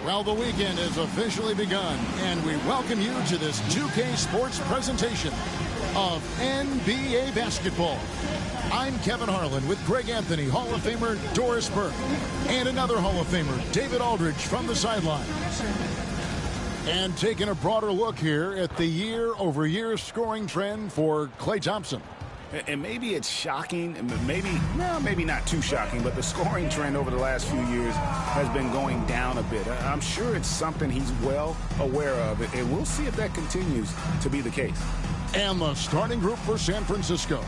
Well, the weekend has officially begun, and we welcome you to this 2K Sports presentation of NBA basketball. I'm Kevin Harlan with Greg Anthony, Hall of Famer Doris Burke, and another Hall of Famer, David Aldridge, from the sidelines. And taking a broader look here at the year-over-year scoring trend for Klay Thompson. And maybe it's shocking, maybe not too shocking, but the scoring trend over the last few years has been going down a bit. I'm sure it's something he's well aware of, and we'll see if that continues to be the case. And the starting group for San Francisco.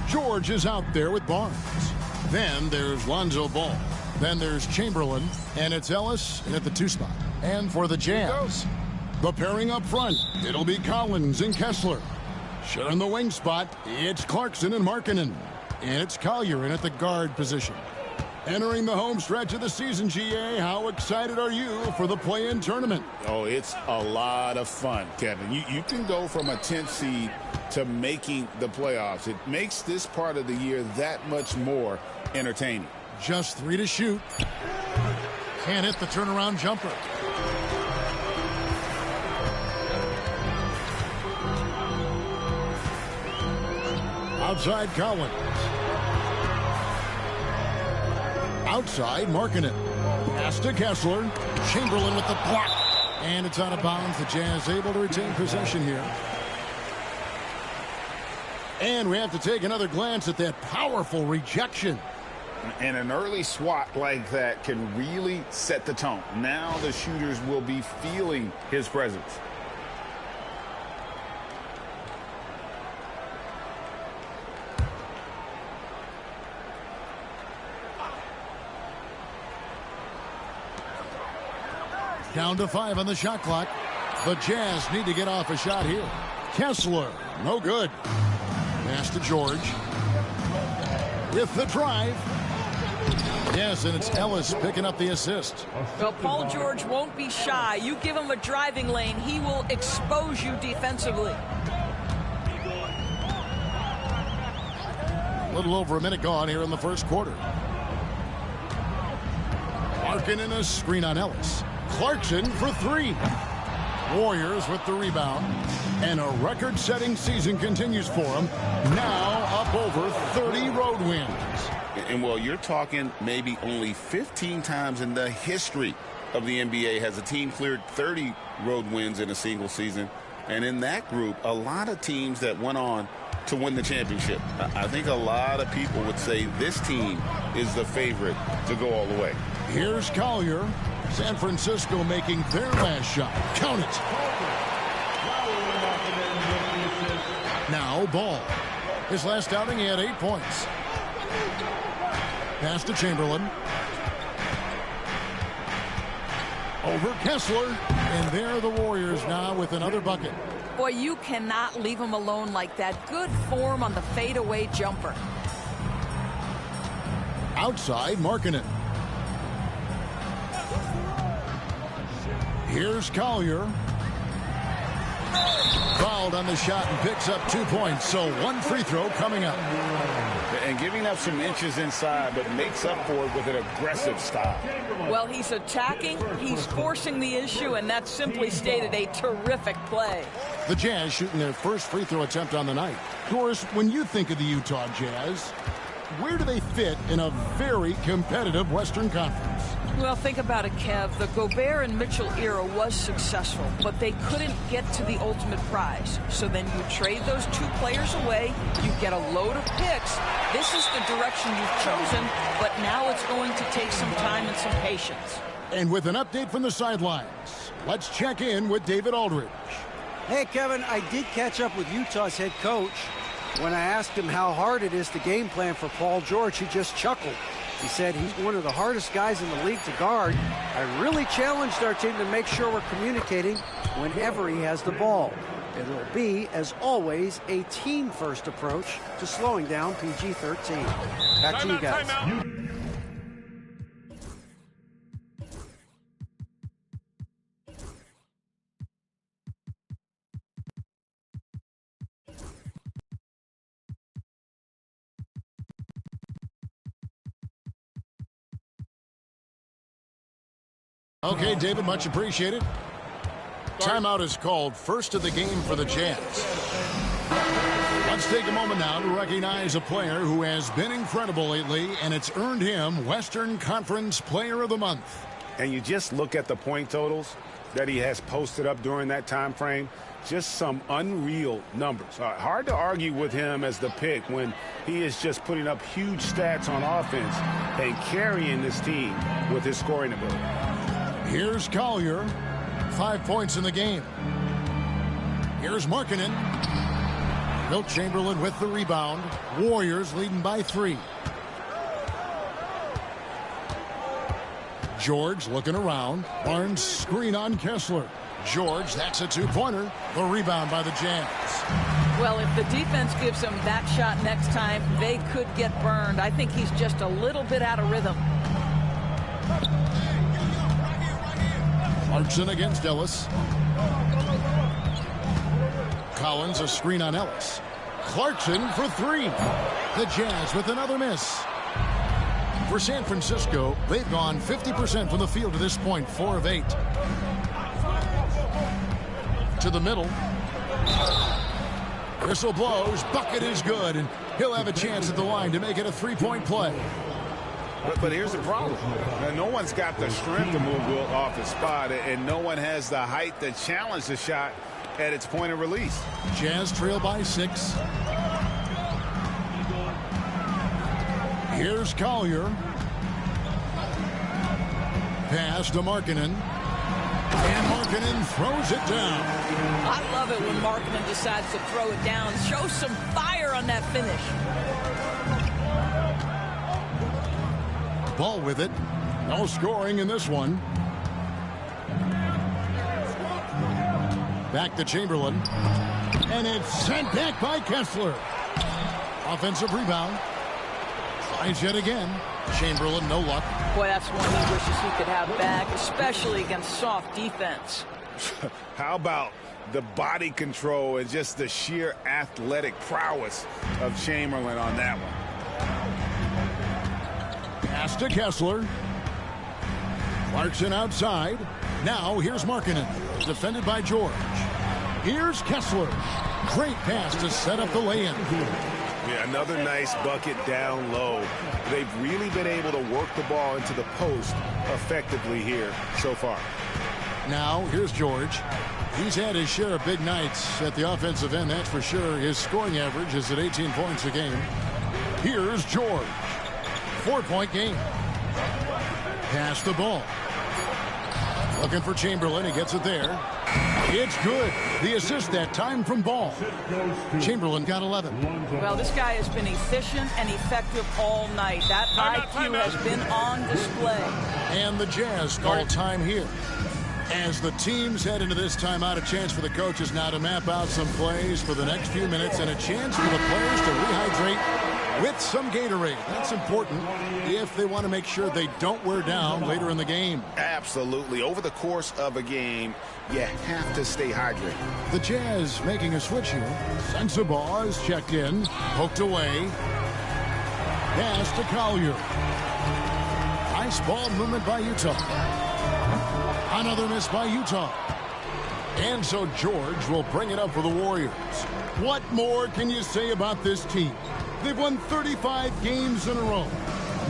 George is out there with Barnes. Then there's Lonzo Ball. Then there's Chamberlain, and it's Ellis at the 2 spot. And for the Jazz, the pairing up front, it'll be Collins and Kessler. Sharing the wing spot, it's Clarkson and Markkanen. And it's Collier in at the guard position. Entering the home stretch of the season, GA, how excited are you for the play-in tournament? Oh, it's a lot of fun, Kevin. You can go from a 10th seed to making the playoffs. It makes this part of the year that much more entertaining. Just 3 to shoot. Can't hit the turnaround jumper. Outside Collins. Outside Markkanen. Pass to Kessler. Chamberlain with the block. And it's out of bounds. The Jazz able to retain possession here. And we have to take another glance at that powerful rejection. And an early swat like that can really set the tone. Now the shooters will be feeling his presence. Down to 5 on the shot clock. The Jazz need to get off a shot here. Kessler, no good. Pass to George. With the drive. Yes, and it's Ellis picking up the assist. Well, Paul George won't be shy. You give him a driving lane, he will expose you defensively. A little over a minute gone here in the first quarter. Markkanen a screen on Ellis. Clarkson for 3. Warriors with the rebound. And a record-setting season continues for them. Now up over 30 road wins. And, well, you're talking maybe only 15 times in the history of the NBA has a team cleared 30 road wins in a single season. And in that group, a lot of teams that went on to win the championship. I think a lot of people would say this team is the favorite to go all the way. Here's Collier. San Francisco making their last shot. Count it. Now Ball. His last outing, he had 8 points. Pass to Chamberlain. Over Kessler. And there are the Warriors now with another bucket. Boy, you cannot leave him alone like that. Good form on the fadeaway jumper. Outside Markkanen. Here's Collier. Fouled on the shot and picks up 2 points. So 1 free throw coming up. And giving up some inches inside, but makes up for it with an aggressive style. Well, he's attacking, he's forcing the issue, and that's simply stated a terrific play. The Jazz shooting their first free throw attempt on the night. Doris, when you think of the Utah Jazz, where do they fit in a very competitive Western Conference? Well, think about it, Kev. The Gobert and Mitchell era was successful, but they couldn't get to the ultimate prize. So then you trade those 2 players away, you get a load of picks. This is the direction you've chosen, but now it's going to take some time and some patience. And with an update from the sidelines, let's check in with David Aldridge. Hey, Kevin, I did catch up with Utah's head coach. When I asked him how hard it is to game plan for Paul George, he just chuckled. He said he's one of the hardest guys in the league to guard. I really challenged our team to make sure we're communicating whenever he has the ball. It'll be, as always, a team-first approach to slowing down PG-13. Back to you guys. Okay, David, much appreciated. Timeout is called, first of the game for the Jazz. Let's take a moment now to recognize a player who has been incredible lately, and it's earned him Western Conference Player of the Month. And you just look at the point totals that he has posted up during that time frame. Just some unreal numbers. Hard to argue with him as the pick when he is just putting up huge stats on offense and carrying this team with his scoring ability. Here's Collier. 5 points in the game. Here's Markkanen. Wilt Chamberlain with the rebound. Warriors leading by 3. George looking around. Barnes screen on Kessler. George, that's a 2-pointer. The rebound by the Jazz. Well, if the defense gives him that shot next time, they could get burned. I think he's just a little bit out of rhythm. Clarkson against Ellis. Collins a screen on Ellis. Clarkson for 3. The Jazz with another miss. For San Francisco, they've gone 50% from the field to this point, 4 of 8. To the middle. Whistle blows. Bucket is good, and he'll have a chance at the line to make it a 3-point play. But here's the problem. No one's got the strength to move Wilt off his spot, and no one has the height to challenge the shot at its point of release. Jazz trail by 6. Here's Collier. Pass to Markkanen. And Markkanen throws it down. I love it when Markkanen decides to throw it down. Show some fire on that finish. Ball with it. No scoring in this one. Back to Chamberlain. And it's sent back by Kessler. Offensive rebound. Tries yet again. Chamberlain, no luck. Boy, that's one he wishes he could have back, especially against soft defense. How about the body control and just the sheer athletic prowess of Chamberlain on that one? Pass to Kessler. Clarkson outside. Now here's Markkanen. Defended by George. Here's Kessler. Great pass to set up the lay-in. Yeah, another nice bucket down low. They've really been able to work the ball into the post effectively here so far. Now here's George. He's had his share of big nights at the offensive end, that's for sure. His scoring average is at 18 points a game. Here's George. 4-point game. Pass the ball. Looking for Chamberlain. He gets it there. It's good. The assist that time from Ball. Chamberlain got 11. Well, this guy has been efficient and effective all night. That IQ has been on display. And the Jazz call time here. As the teams head into this timeout, a chance for the coaches now to map out some plays for the next few minutes and a chance for the players to rehydrate with some Gatorade. That's important if they want to make sure they don't wear down later in the game. Absolutely. Over the course of a game, you have to stay hydrated. The Jazz making a switch here. Sensabaugh is checked in. Poked away. Pass to Collier. Nice ball movement by Utah. Another miss by Utah. And so George will bring it up for the Warriors. What more can you say about this team? They've won 35 games in a row.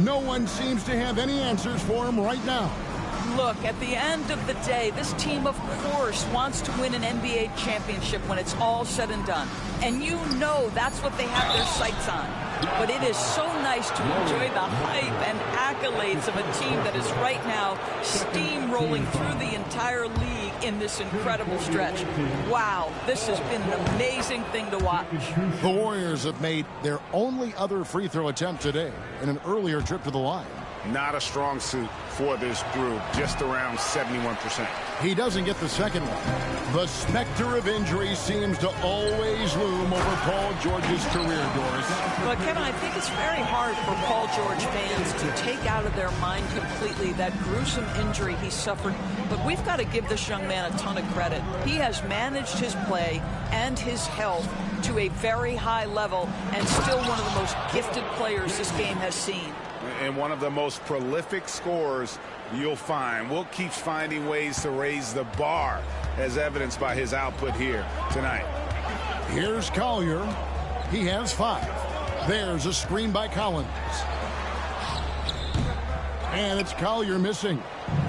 No one seems to have any answers for them right now. Look, at the end of the day, this team, of course, wants to win an NBA championship when it's all said and done. And you know that's what they have their sights on. But it is so nice to enjoy the hype and accolades of a team that is right now steamrolling through the entire league in this incredible stretch. Wow, this has been an amazing thing to watch. The Warriors have made their only other free throw attempt today in an earlier trip to the line. Not a strong suit for this group, just around 71%. He doesn't get the second one. The specter of injury seems to always loom over Paul George's career, Doris. But Kevin, I think it's very hard for Paul George fans to take out of their mind completely that gruesome injury he suffered. But we've got to give this young man a ton of credit. He has managed his play and his health to a very high level and still one of the most gifted players this game has seen. and one of the most prolific scorers you'll find. Wilt keeps finding ways to raise the bar, as evidenced by his output here tonight. Here's Collier. He has 5. There's a screen by Collins. And it's Collier missing.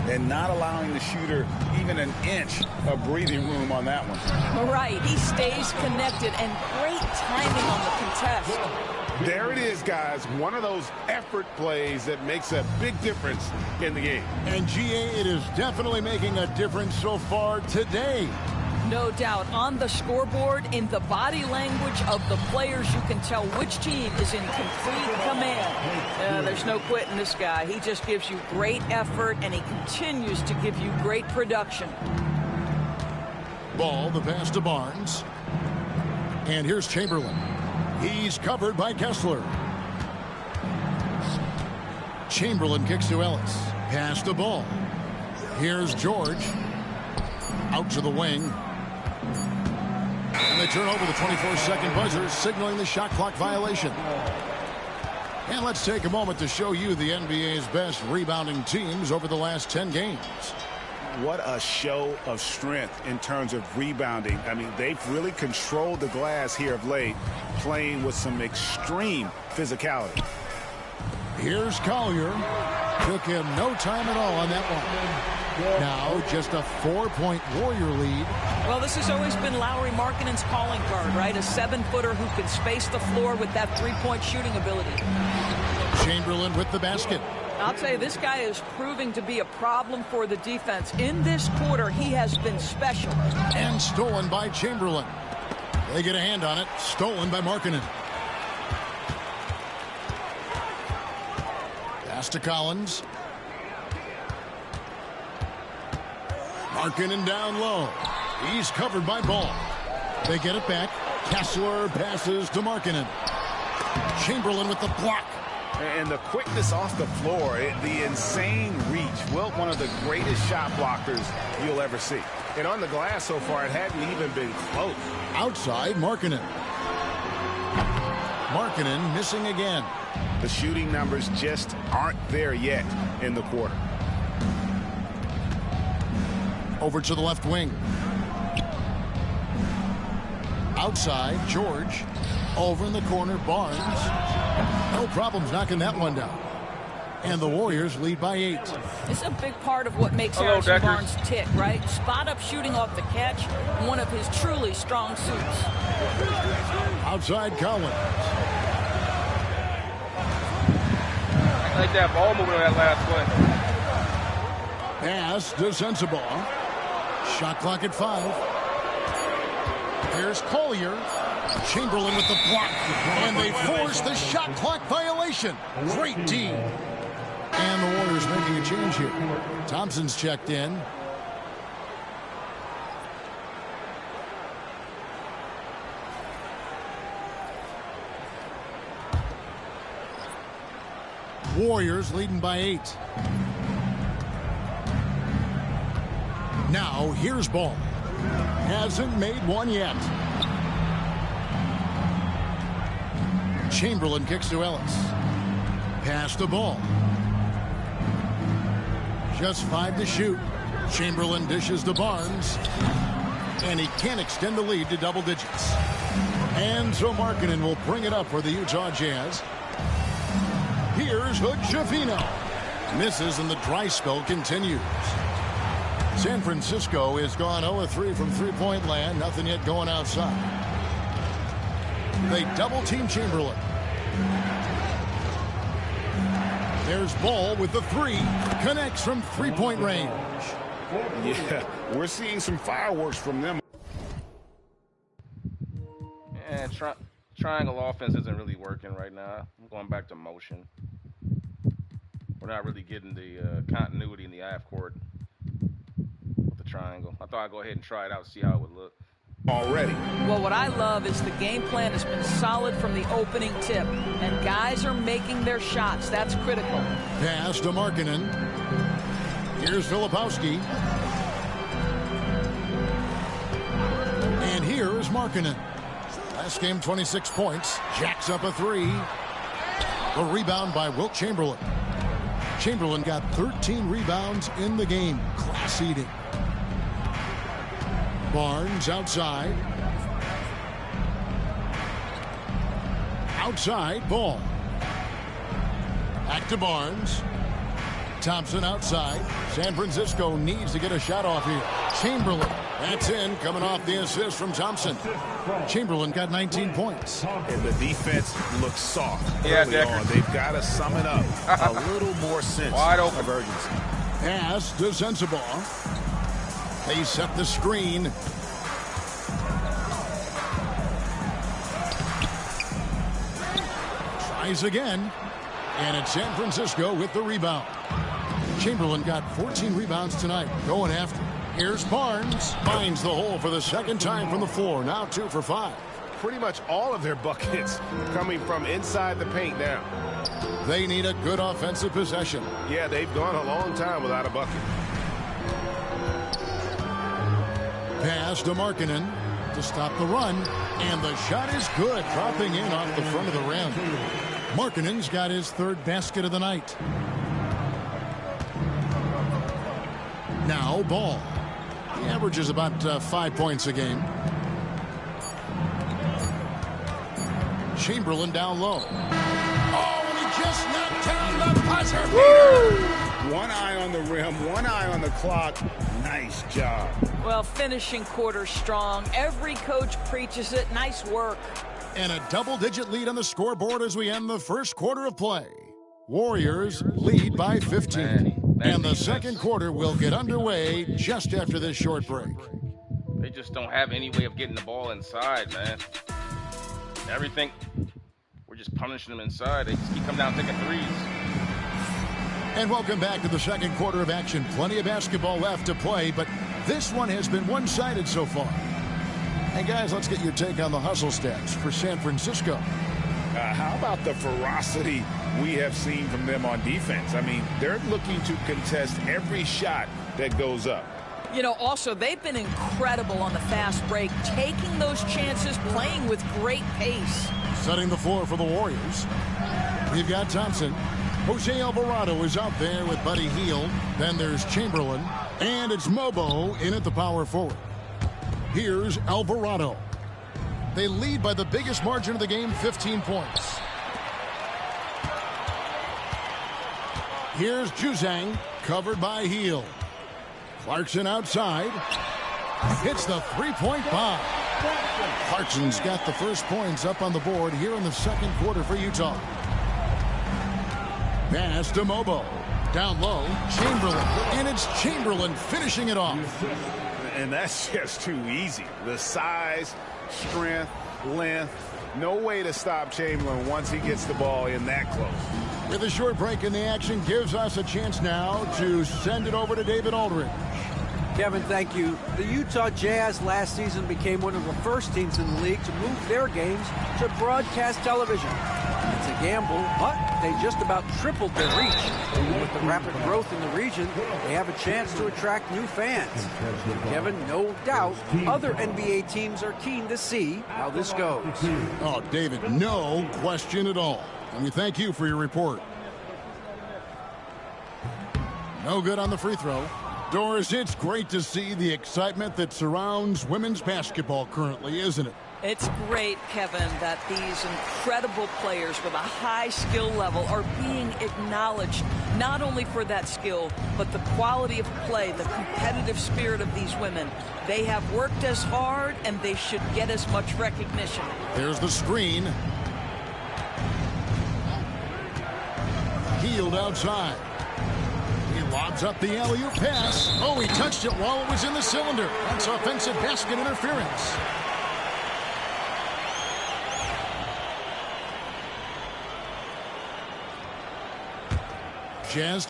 And not allowing the shooter even an inch of breathing room on that one. Right. He stays connected, and great timing on the contest. There it is, guys. One of those effort plays that makes a big difference in the game. And GA, it is definitely making a difference so far today. No doubt. On the scoreboard, in the body language of the players, you can tell which team is in complete command. There's no quitting this guy. He just gives you great effort, and he continues to give you great production. Ball, the pass to Barnes. And here's Chamberlain. He's covered by Kessler. Chamberlain kicks to Ellis. Pass to Ball. Here's George. Out to the wing. And they turn over the 24-second buzzer, signaling the shot clock violation. And let's take a moment to show you the NBA's best rebounding teams over the last 10 games. What a show of strength in terms of rebounding. I mean, they've really controlled the glass here of late, playing with some extreme physicality. Here's Collier. Took him no time at all on that one. Now just a 4-point Warrior lead. Well, this has always been Lauri Markkanen's calling card, right? A 7-footer who can space the floor with that 3-point shooting ability. Chamberlain with the basket. I'll tell you, this guy is proving to be a problem for the defense. In this quarter, he has been special. And stolen by Chamberlain. They get a hand on it. Stolen by Markkanen. Pass to Collins. Markkanen down low. He's covered by Ball. They get it back. Kessler passes to Markkanen. Chamberlain with the block. And the quickness off the floor, the insane reach. Wilt, one of the greatest shot blockers you'll ever see. And on the glass so far, it hadn't even been close. Outside, Markkanen. Markkanen missing again. The shooting numbers just aren't there yet in the quarter. Over to the left wing. Outside, George. Over in the corner, Barnes. No problems knocking that one down. And the Warriors lead by 8. It's a big part of what makes Harrison Barnes tick, right? Spot-up shooting off the catch, one of his truly strong suits. Outside, Collins. I like that ball movement on that last play. Pass to Sensabaugh. Shot clock at 5. Here's Collier. Chamberlain with the block. And they force the shot clock violation. Great D. And the Warriors making a change here. Thompson's checked in. Warriors leading by 8. Now here's Ball. Hasn't made one yet. Chamberlain kicks to Ellis. Pass the Ball. Just 5 to shoot. Chamberlain dishes to Barnes. And he can't extend the lead to double digits. And so Markkanen will bring it up for the Utah Jazz. Here's Hood-Schifino. Misses and the dry spell continues. San Francisco has gone 0-3 from three-point land. Nothing yet going outside. They double-team Chamberlain. There's Ball with the 3. Connects from three-point range. Yeah, we're seeing some fireworks from them. Yeah, triangle offense isn't really working right now. I'm going back to motion. We're not really getting the continuity in the half court with the triangle. I thought I'd go ahead and try it out, see how it would look. Already. Well, what I love is the game plan has been solid from the opening tip, and guys are making their shots. That's critical. Pass to Markkanen. Here's Filipowski. And here is Markkanen. Last game, 26 points. Jacks up a 3. A rebound by Wilt Chamberlain. Chamberlain got 13 rebounds in the game. Class eating. Barnes outside. Outside, ball. Back to Barnes. Thompson outside. San Francisco needs to get a shot off here. Chamberlain, that's in, coming off the assist from Thompson. Chamberlain got 19 points. And the defense looks soft. Yeah, early Decker. on. They've got to sum it up. A little more sense Wide open. of urgency. Pass to Sensabaugh. They set the screen. Tries again. And it's San Francisco with the rebound. Chamberlain got 14 rebounds tonight. Going after. Here's Barnes. Finds the hole for the second time from the floor. Now 2 for 5. Pretty much all of their buckets coming from inside the paint now. They need a good offensive possession. Yeah, they've gone a long time without a bucket. Pass to Markkanen to stop the run. And the shot is good. Dropping in off the front of the rim. Markkanen's got his 3rd basket of the night. Now Ball. He averages about 5 points a game. Chamberlain down low. Oh, and he just knocked down the buzzer beater. One eye on the rim, one eye on the clock. Nice job. Well, finishing quarter strong. Every coach preaches it. Nice work. And a double-digit lead on the scoreboard as we end the first quarter of play. Warriors lead by 15. And the second quarter will get underway just after this short break. They just don't have any way of getting the ball inside, man. Everything, we're just punishing them inside. They just keep coming down taking threes. And welcome back to the second quarter of action. Plenty of basketball left to play, but this one has been one-sided so far. And guys, let's get your take on the hustle stats for San Francisco. How about the ferocity we have seen from them on defense? I mean, they're looking to contest every shot that goes up. You know, also, they've been incredible on the fast break, taking those chances, playing with great pace. Setting the floor for the Warriors. We've got Thompson. Jose Alvarado is out there with Buddy Hield. Then there's Chamberlain. And it's Mobo in at the power forward. Here's Alvarado. They lead by the biggest margin of the game, 15 points. Here's Juzang, covered by Hield. Clarkson outside. Hits the three-point bomb. Clarkson's got the first points up on the board here in the second quarter for Utah. Pass to Mobo. Down low, Chamberlain. And it's Chamberlain finishing it off. And that's just too easy. The size, strength, length. No way to stop Chamberlain once he gets the ball in that close. With a short break in the action, gives us a chance now to send it over to David Aldridge. Kevin, thank you. The Utah Jazz last season became one of the first teams in the league to move their games to broadcast television. It's a gamble, but they just about tripled their reach. And with the rapid growth in the region, they have a chance to attract new fans. Kevin, no doubt, other NBA teams are keen to see how this goes. Oh, David, no question at all. And we thank you for your report. No good on the free throw. Doris, it's great to see the excitement that surrounds women's basketball currently, isn't it? It's great, Kevin, that these incredible players with a high skill level are being acknowledged, not only for that skill, but the quality of play, the competitive spirit of these women. They have worked as hard, and they should get as much recognition. There's the screen. Hield outside. He lobs up the alley-oop pass. Oh, he touched it while it was in the cylinder. That's offensive basket interference. Jazz.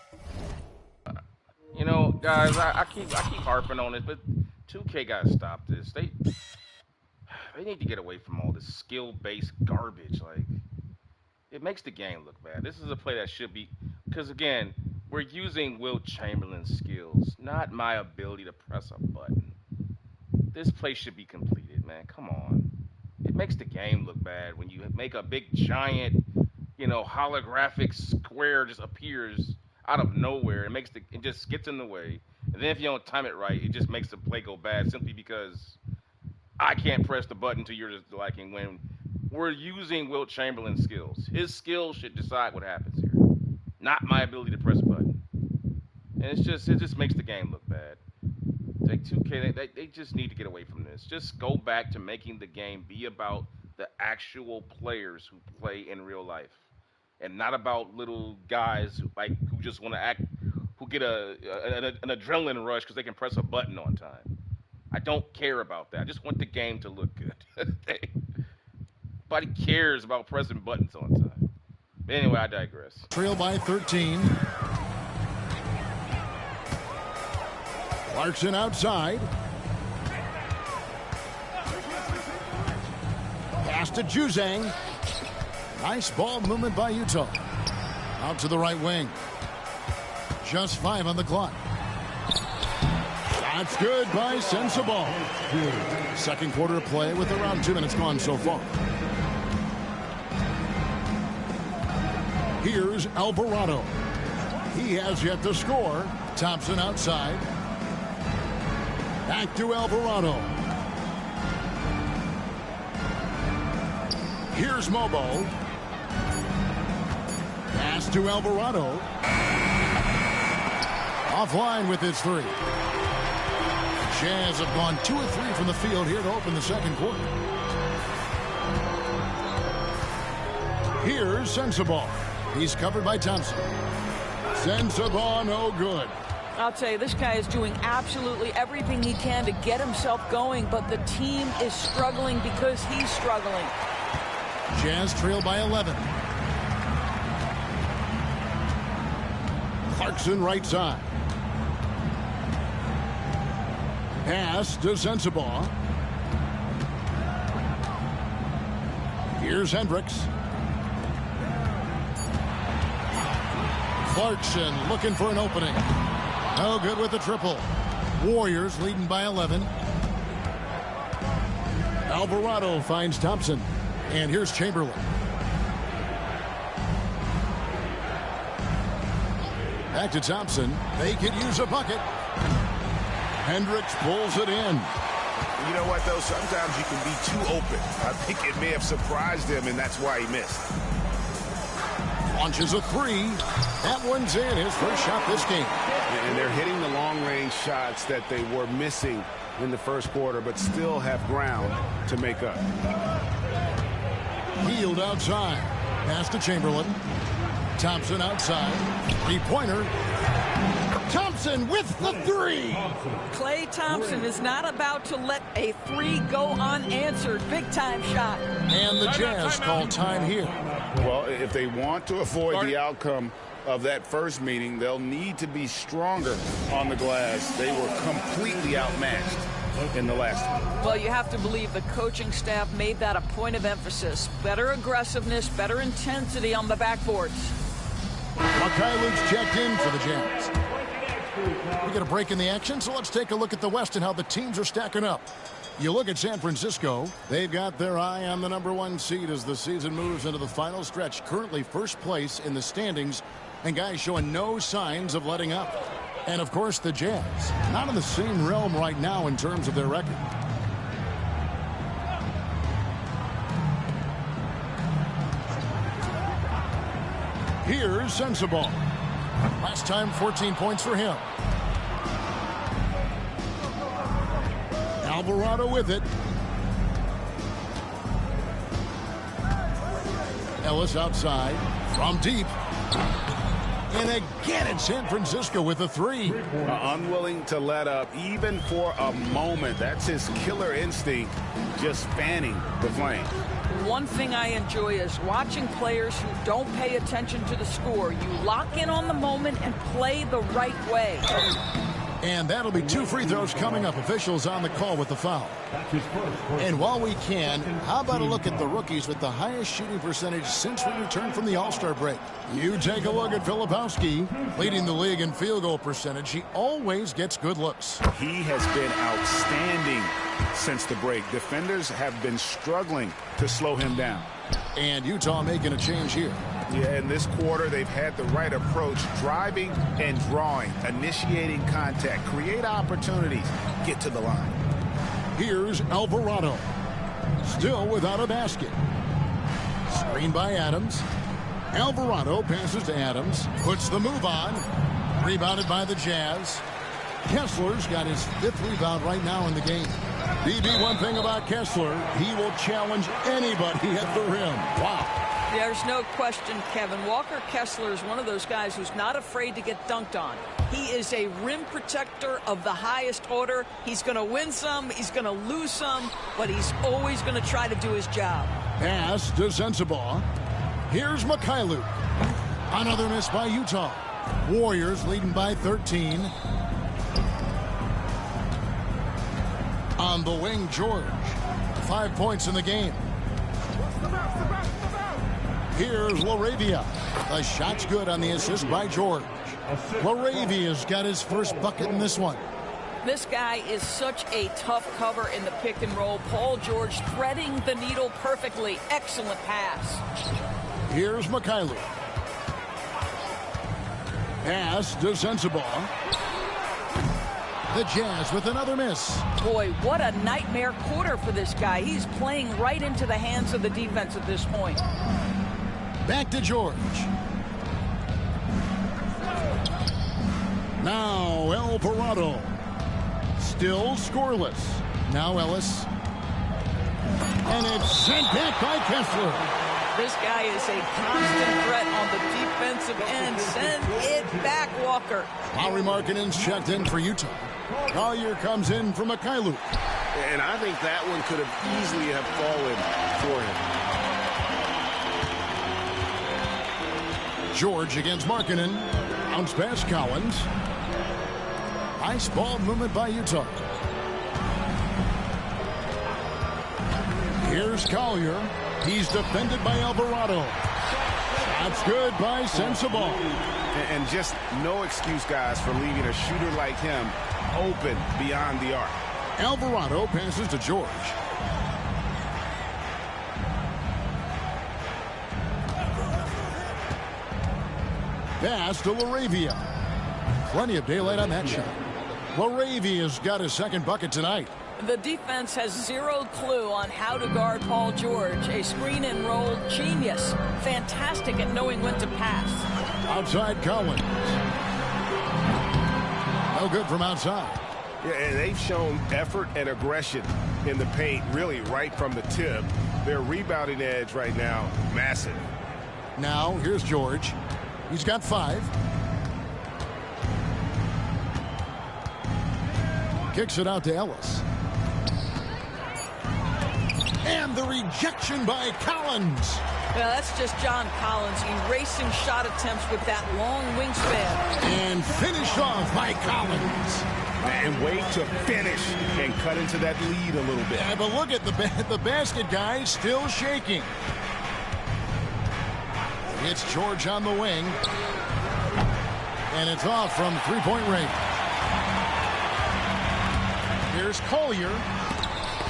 You know, guys, I keep harping on it, but 2K got to stop this. They need to get away from all this skill-based garbage. Like, it makes the game look bad. This is a play that should be, because again, we're using Wilt Chamberlain's skills, not my ability to press a button. This play should be completed, man. Come on. It makes the game look bad when you make a big giant, you know, holographic square just appears out of nowhere. It just gets in the way. And then if you don't time it right, it just makes the play go bad simply because I can't press the button to your liking when we're using Wilt Chamberlain's skills. His skills should decide what happens here, not my ability to press a button. And it just makes the game look bad. Like 2K, they just need to get away from this. Just go back to making the game be about the actual players who play in real life, and not about little guys who just want to act, who get an adrenaline rush because they can press a button on time. I don't care about that. I just want the game to look good. Nobody cares about pressing buttons on time. But anyway, I digress. Trail by 13. Clarkson outside. Pass to Juzang. Nice ball movement by Utah. Out to the right wing. Just 5 on the clock. That's good by Sensabaugh. Second quarter of play with around 2 minutes gone so far. Here's Alvarado. He has yet to score. Thompson outside. Back to Alvarado. Here's Mobo. Pass to Alvarado. Offline with his 3. Jazz have gone 2 of 3 from the field here to open the second quarter. Here's Sensabaugh. He's covered by Thompson. Sensabaugh no good. I'll tell you, this guy is doing absolutely everything he can to get himself going, but the team is struggling because he's struggling. Jazz trail by 11. Clarkson right side. Pass to Sensabaugh. Here's Hendricks. Clarkson looking for an opening. No good with the triple. Warriors leading by 11. Alvarado finds Thompson. And here's Chamberlain. Back to Thompson. They could use a bucket. Hendricks pulls it in. You know what, though? Sometimes you can be too open. I think it may have surprised him, and that's why he missed. Launches a 3. That one's in. His first shot this game. And they're hitting the long-range shots that they were missing in the first quarter, but still have ground to make up. Healed outside. Pass to Chamberlain. Thompson outside. 3-pointer. Thompson with the 3. Klay Thompson is not about to let a 3 go unanswered. Big-time shot. And the Jazz call time here. Well, if they want to avoid the outcome of that first meeting, they'll need to be stronger on the glass. They were completely outmatched in the last one. Well, you have to believe the coaching staff made that a point of emphasis. Better aggressiveness, better intensity on the backboards. Makai Luke's checked in for the Jazz. We get a break in the action, so let's take a look at the West and how the teams are stacking up. You look at San Francisco, they've got their eye on the #1 seed as the season moves into the final stretch. Currently first place in the standings, and guys showing no signs of letting up. And of course the Jazz, not in the same realm right now in terms of their record. Here's Sensabaugh. Last time 14 points for him. Alvarado with it. Ellis outside from deep. And again it's San Francisco with a 3. Unwilling to let up even for a moment. That's his killer instinct, just fanning the flame. One thing I enjoy is watching players who don't pay attention to the score. You lock in on the moment and play the right way. And that'll be 2 free throws coming up. Officials on the call with the foul. And while we can, how about a look at the rookies with the highest shooting percentage since we returned from the All-Star break? You take a look at Filipowski, leading the league in field goal percentage. He always gets good looks. He has been outstanding since the break. Defenders have been struggling to slow him down. And Utah making a change here. Yeah, in this quarter, they've had the right approach, driving and drawing, initiating contact, create opportunities, get to the line. Here's Alvarado. Still without a basket. Screen by Adams. Alvarado passes to Adams. Puts the move on. Rebounded by the Jazz. Kessler's got his 5th rebound right now in the game. BB, one thing about Kessler, he will challenge anybody at the rim. Wow. There's no question, Kevin. Walker Kessler is one of those guys who's not afraid to get dunked on. He is a rim protector of the highest order. He's going to win some, he's going to lose some, but he's always going to try to do his job. Pass to Sensabaugh. Here's Mikhailuk. Another miss by Utah. Warriors leading by 13. On the wing, George. 5 points in the game. Here's LaRavia. The shot's good on the assist by George. LaRavia's got his first bucket in this one. This guy is such a tough cover in the pick and roll. Paul George threading the needle perfectly. Excellent pass. Here's Mikhailuk. Pass to Sensabaugh. The Jazz with another miss. Boy, what a nightmare quarter for this guy. He's playing right into the hands of the defense at this point. Back to George. Now Alvarado. Still scoreless. Now Ellis. And it's sent back by Kessler. This guy is a constant threat on the defensive end. Send it back, Walker. Lauri Markkanen's checked in for Utah. Collier comes in for Mikhailuk. And I think that one could have easily have fallen for him. George against Markkanen. Bounce pass Collins. Nice ball movement by Utah. Here's Collier. He's defended by Alvarado. That's good by Sensabaugh. And just no excuse, guys, for leaving a shooter like him open beyond the arc. Alvarado passes to George. Pass to LaRavia. Plenty of daylight on that shot. LaRavia's got his second bucket tonight. The defense has zero clue on how to guard Paul George. A screen and roll genius. Fantastic at knowing when to pass. Outside Collins. No good from outside. Yeah, and they've shown effort and aggression in the paint, really right from the tip. Their rebounding edge right now, massive. Now, here's George. He's got 5. Kicks it out to Ellis. And the rejection by Collins. Well, that's just John Collins erasing shot attempts with that long wingspan. And finished off by Collins. And wait to finish and cut into that lead a little bit. Yeah, but look at the basket guy still shaking. It's George on the wing. And it's off from 3-point range. Here's Collier.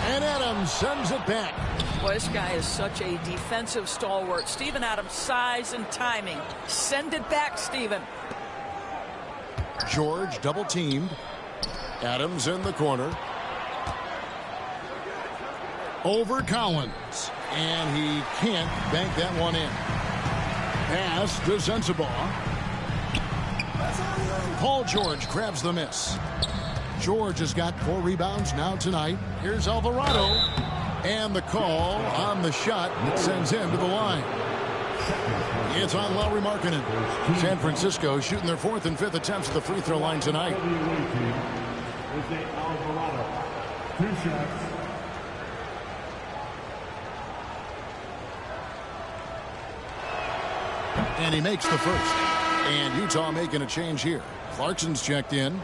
And Adams sends it back. Boy, this guy is such a defensive stalwart. Steven Adams' size and timing. Send it back, Steven. George double teamed. Adams in the corner. Over Collins. And he can't bank that one in. Pass to Sensabaugh. Paul George grabs the miss. George has got 4 rebounds now tonight. Here's Alvarado. And the call on the shot that sends him to the line. It's on Lauri Markkanen. San Francisco shooting their 4th and 5th attempts at the free throw line tonight. Alvarado. 2 shots. And he makes the first. And Utah making a change here. Clarkson's checked in.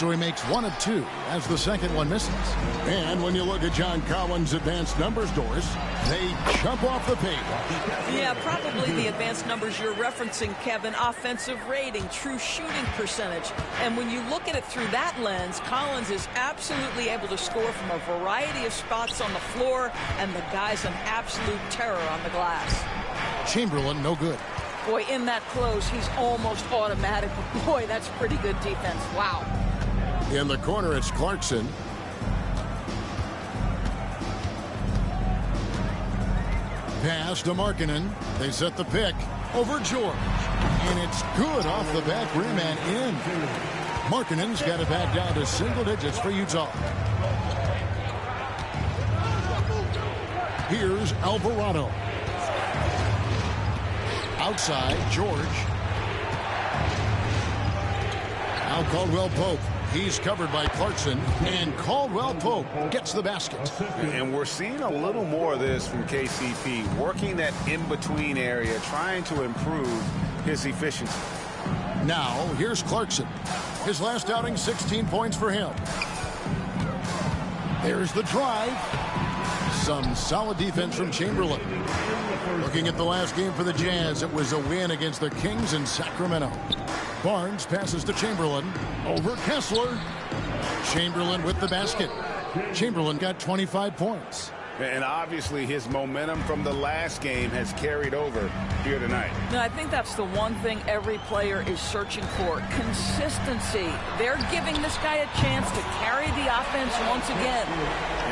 So he makes 1 of 2 as the second one misses. And when you look at John Collins' advanced numbers, Doris, they jump off the page. Yeah, probably the advanced numbers you're referencing, Kevin. Offensive rating, true shooting percentage. And when you look at it through that lens, Collins is absolutely able to score from a variety of spots on the floor, and the guy's an absolute terror on the glass. Chamberlain, no good. Boy, in that close, he's almost automatic. But boy, that's pretty good defense. Wow. In the corner, it's Clarkson. Pass to Markkanen. They set the pick over George. And it's good off the back rim and in. Markkanen's got it back down to single digits for Utah. Here's Alvarado. Outside, George. Now Caldwell-Pope. He's covered by Clarkson, and Caldwell-Pope gets the basket. And we're seeing a little more of this from KCP, working that in-between area, trying to improve his efficiency. Now, here's Clarkson. His last outing, 16 points for him. There's the drive. Some solid defense from Chamberlain. Looking at the last game for the Jazz, it was a win against the Kings in Sacramento. Barnes passes to Chamberlain. Over Kessler. Chamberlain with the basket. Chamberlain got 25 points. And obviously his momentum from the last game has carried over here tonight. No, I think that's the one thing every player is searching for. Consistency. They're giving this guy a chance to carry the offense once again.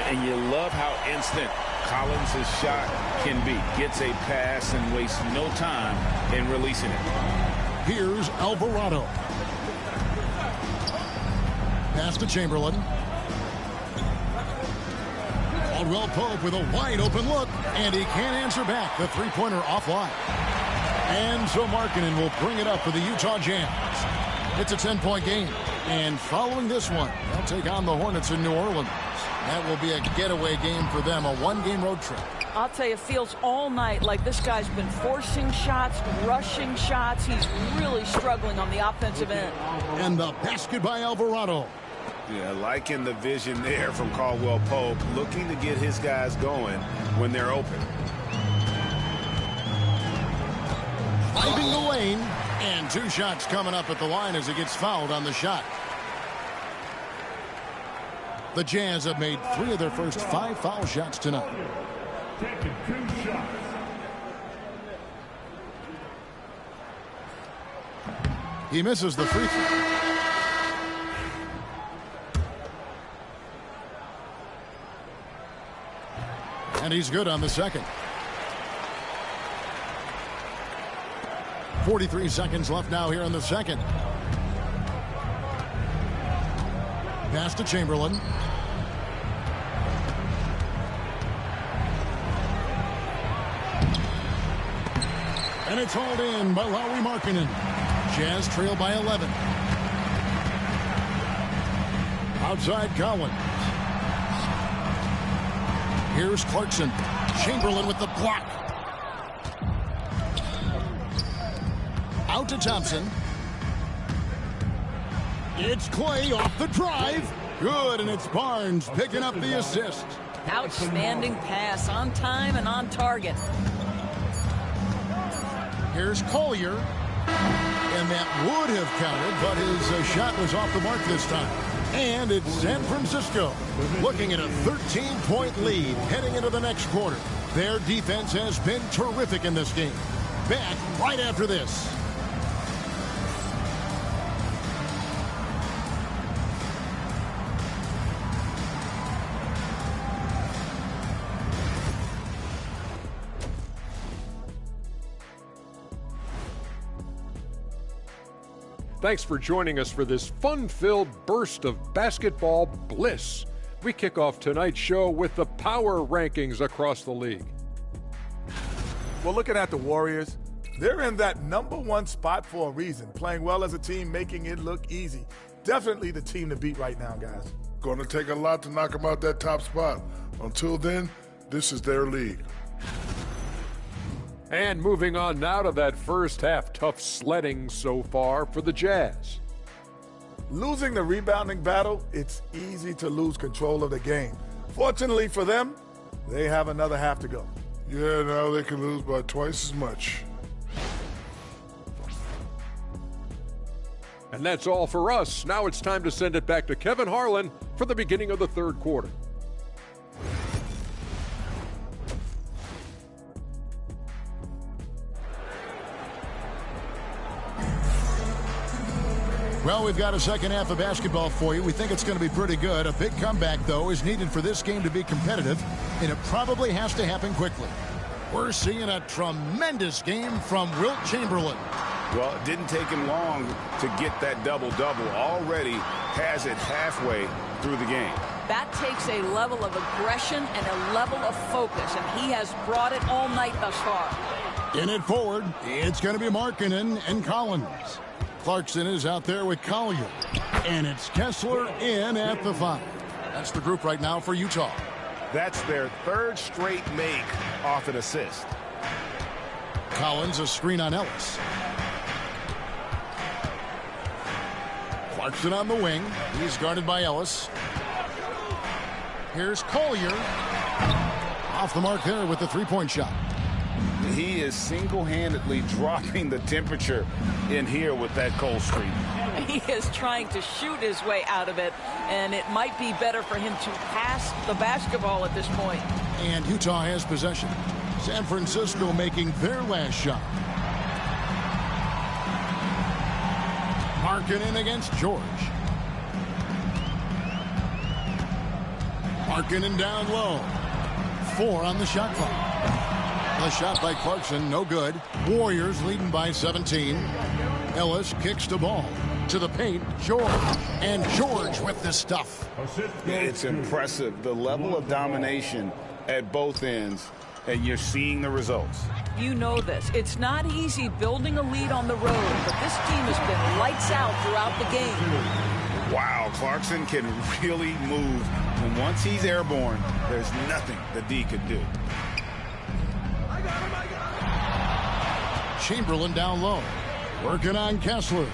And you love how instant Collins' shot can be. Gets a pass and wastes no time in releasing it. Here's Alvarado. Pass to Chamberlain. Caldwell-Pope with a wide open look, and he can't answer back. The three-pointer offline. And so Markkanen will bring it up for the Utah Jazz. It's a 10-point game. And following this one, they'll take on the Hornets in New Orleans. That will be a getaway game for them, a one-game road trip. I'll tell you, it feels all night like this guy's been forcing shots, rushing shots. He's really struggling on the offensive end. And the basket by Alvarado. Yeah, liking the vision there from Caldwell-Pope, looking to get his guys going when they're open. Driving the lane, and 2 shots coming up at the line as he gets fouled on the shot. The Jazz have made 3 of their first 5 foul shots tonight. Taking 2 shots. He misses the free throw. And he's good on the second. 43 seconds left now here in the second. Pass to Chamberlain. And it's hauled in by Lauri Markkanen. Jazz trail by 11. Outside Collins. Here's Clarkson. Chamberlain with the block. Out to Thompson. It's Clay off the drive. Good, and it's Barnes picking up the assist. Outstanding pass, on time and on target. Here's Collier. And that would have counted, but his shot was off the mark this time. And it's San Francisco looking at a 13-point lead heading into the next quarter. Their defense has been terrific in this game. Back right after this. Thanks for joining us for this fun-filled burst of basketball bliss. We kick off tonight's show with the power rankings across the league. Well, looking at the Warriors, they're in that #1 spot for a reason. Playing well as a team, making it look easy. Definitely the team to beat right now, guys. Going to take a lot to knock them out that top spot. Until then, this is their league. And moving on now to that first half, tough sledding so far for the Jazz. Losing the rebounding battle, it's easy to lose control of the game. Fortunately for them, they have another half to go. Yeah, now they can lose by twice as much. And that's all for us. Now it's time to send it back to Kevin Harlan for the beginning of the third quarter. Well, we've got a second half of basketball for you. We think it's going to be pretty good. A big comeback, though, is needed for this game to be competitive, and it probably has to happen quickly. We're seeing a tremendous game from Wilt Chamberlain. Well, it didn't take him long to get that double-double. Already has it halfway through the game. That takes a level of aggression and a level of focus, and he has brought it all night thus far. In it forward, it's going to be Markkanen and Collins. Clarkson is out there with Collier. And it's Kessler in at the 5. That's the group right now for Utah. That's their third straight make off an assist. Collins, a screen on Ellis. Clarkson on the wing. He's guarded by Ellis. Here's Collier. Off the mark there with the three-point shot. He is single-handedly dropping the temperature in here with that cold streak. He is trying to shoot his way out of it, and it might be better for him to pass the basketball at this point. And Utah has possession. San Francisco making their last shot. Markkanen against George. Markkanen down low. 4 on the shot clock. The shot by Clarkson, no good. Warriors leading by 17. Ellis kicks the ball to the paint. George. And George with the stuff. It's impressive, the level of domination at both ends, and you're seeing the results. You know this. It's not easy building a lead on the road, but this team has been lights out throughout the game. Wow, Clarkson can really move. And once he's airborne, there's nothing the D could do. Chamberlain down low. Working on Kessler.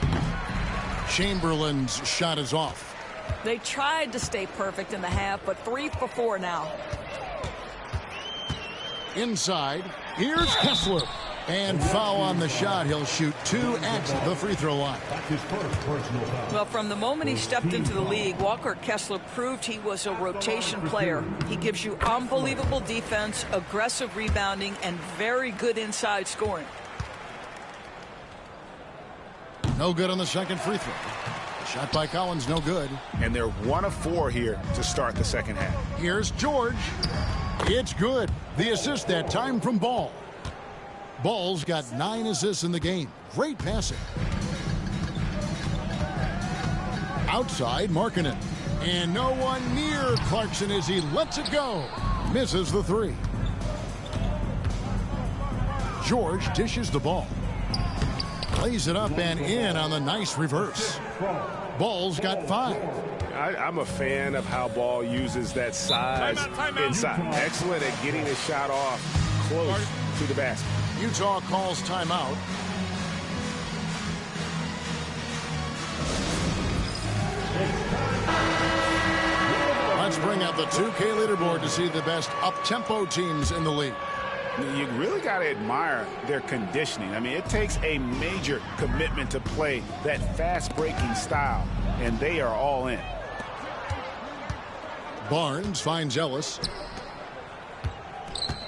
Chamberlain's shot is off. They tried to stay perfect in the half, but 3 for 4 now. Inside. Here's Kessler. And foul on the shot. He'll shoot 2 at the free throw line. Well, from the moment he stepped into the league, Walker Kessler proved he was a rotation player. He gives you unbelievable defense, aggressive rebounding, and very good inside scoring. No good on the second free throw. Shot by Collins, no good. And they're 1 of 4 here to start the second half. Here's George. It's good. The assist that time from Ball. Ball's got 9 assists in the game. Great passing. Outside, Markkanen. And no one near Clarkson as he lets it go. Misses the 3. George dishes the ball. Plays it up and in on the nice reverse. Ball's got 5. I'm a fan of how Ball uses that size inside. Excellent at getting the shot off close to the basket. Utah calls timeout. Let's bring out the 2K leaderboard to see the best up-tempo teams in the league. You really got to admire their conditioning. I mean, it takes a major commitment to play that fast-breaking style, and they are all in. Barnes finds Ellis.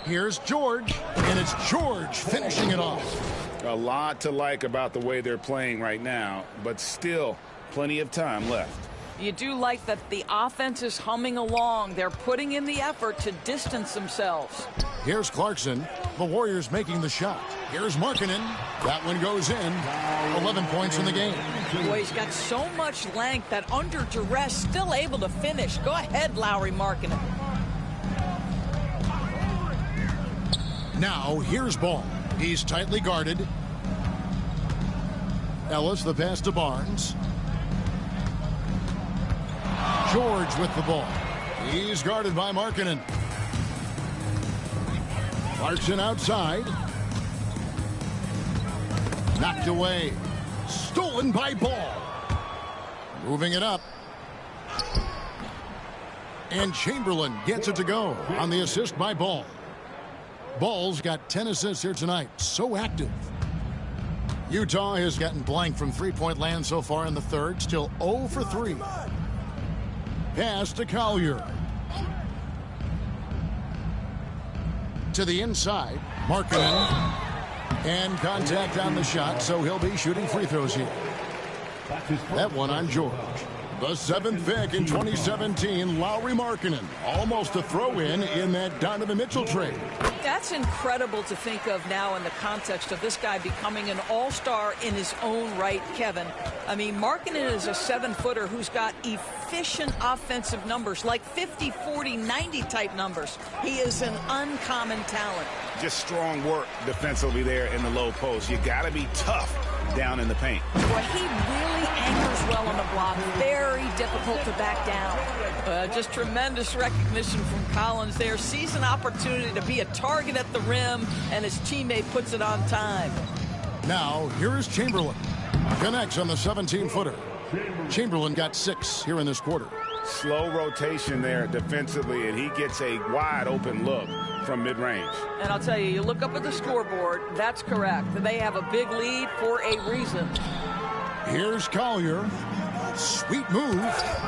Here's George, and it's George finishing it off. A lot to like about the way they're playing right now, but still plenty of time left. You do like that the offense is humming along. They're putting in the effort to distance themselves. Here's Clarkson. The Warriors making the shot. Here's Markkanen. That one goes in. 11 points in the game. Boy, he's got so much length that under duress, still able to finish. Go ahead, Lowry Markkanen. Now, here's Ball. He's tightly guarded. Ellis, the pass to Barnes. George with the ball. He's guarded by Markkanen. Clarkson outside. Knocked away. Stolen by Ball. Moving it up. And Chamberlain gets it to go on the assist by Ball. Ball's got 10 assists here tonight. So active. Utah has gotten blank from three-point land so far in the third. Still 0 for 3. Pass to Collier. To the inside. Markkanen. And contact on the shot, so he'll be shooting free throws here. That one on George. The 7th pick in 2017, Lauri Markkanen. Almost a throw-in that Donovan Mitchell trade. That's incredible to think of now in the context of this guy becoming an all-star in his own right, Kevin. I mean, Markkanen is a 7-footer who's got efficient offensive numbers, like 50, 40, 90 type numbers. He is an uncommon talent. Just strong work defensively there in the low post. You got to be tough down in the paint. Boy, he really anchors well on the block. Very difficult to back down. Just tremendous recognition from Collins there. Sees an opportunity to be a target at the rim, and his teammate puts it on time. Now, here is Chamberlain. Connects on the 17-footer. Chamberlain got 6 here in this quarter. Slow rotation there defensively, and he gets a wide-open look from mid-range. And I'll tell you, you look up at the scoreboard, that's correct. They have a big lead for a reason. Here's Collier. Sweet move.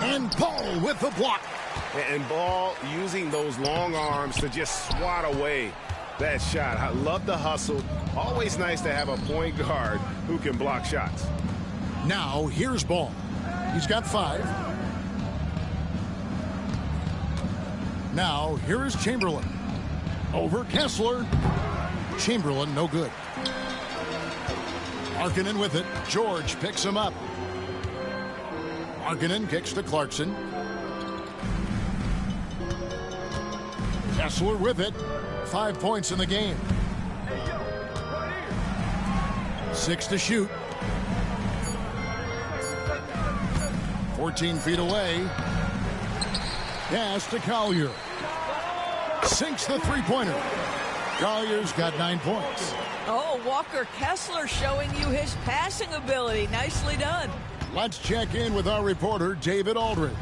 And Ball with the block. And Ball using those long arms to just swat away that shot. I love the hustle. Always nice to have a point guard who can block shots. Now, here's Ball. He's got 5. Now, here is Chamberlain. Over Kessler. Chamberlain, no good. Markkanen with it. George picks him up. Markkanen kicks to Clarkson. Kessler with it. 5 points in the game. 6 to shoot. 14 feet away. Pass to Collier. Sinks the three-pointer. Collier's got 9 points. Oh, Walker Kessler showing you his passing ability. Nicely done. Let's check in with our reporter, David Aldridge.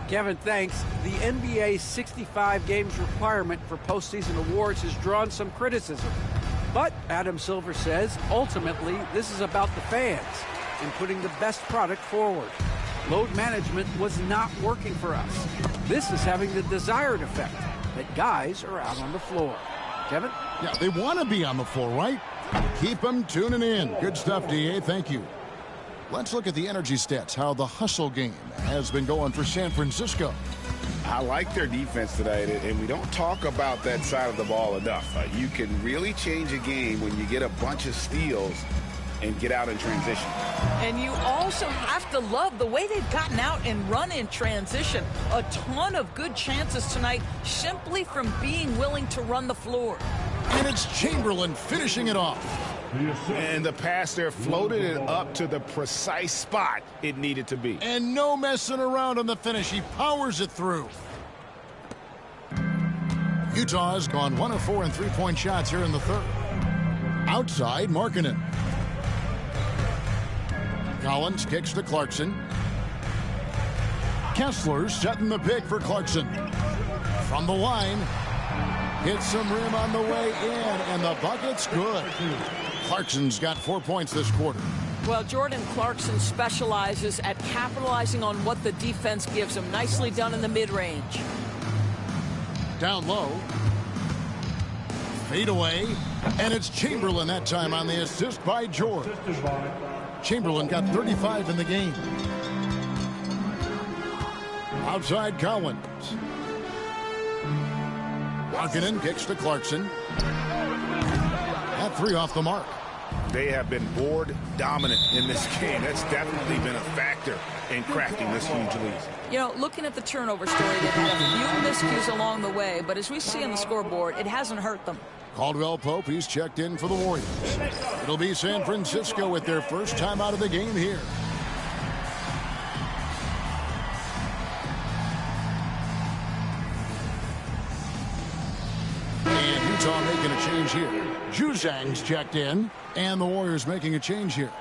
Kevin, thanks. The NBA's 65 games requirement for postseason awards has drawn some criticism. But Adam Silver says, ultimately, this is about the fans and putting the best product forward. Load management was not working for us. This is having the desired effect, that guys are out on the floor. Kevin? Yeah, they want to be on the floor, right? Keep them tuning in. Good stuff, DA. Thank you. Let's look at the energy stats, how the hustle game has been going for San Francisco. I like their defense tonight, and we don't talk about that side of the ball enough. You can really change a game when you get a bunch of steals and get out in transition. And you also have to love the way they've gotten out and run in transition. A ton of good chances tonight simply from being willing to run the floor. And it's Chamberlain finishing it off. And the pass there floated it up to the precise spot it needed to be. And no messing around on the finish. He powers it through. Utah has gone 1 of 4 in three-point shots here in the third. Outside, Markkanen. Collins kicks to Clarkson. Kessler setting the pick for Clarkson. From the line. Hits some rim on the way in, and the bucket's good. Clarkson's got 4 points this quarter. Well, Jordan Clarkson specializes at capitalizing on what the defense gives him. Nicely done in the mid-range. Down low. Fade away. And it's Chamberlain that time on the assist by George. Chamberlain got 35 in the game. Outside Collins. Markkanen kicks to Clarkson. That 3 off the mark. They have been board dominant in this game. That's definitely been a factor in crafting this huge lead. You know, looking at the turnover story, they've had a few miscues along the way, but as we see on the scoreboard, it hasn't hurt them. Caldwell Pope, he's checked in for the Warriors. It'll be San Francisco with their first time out of the game here. And Utah making a change here. Juzang's checked in, and the Warriors making a change here.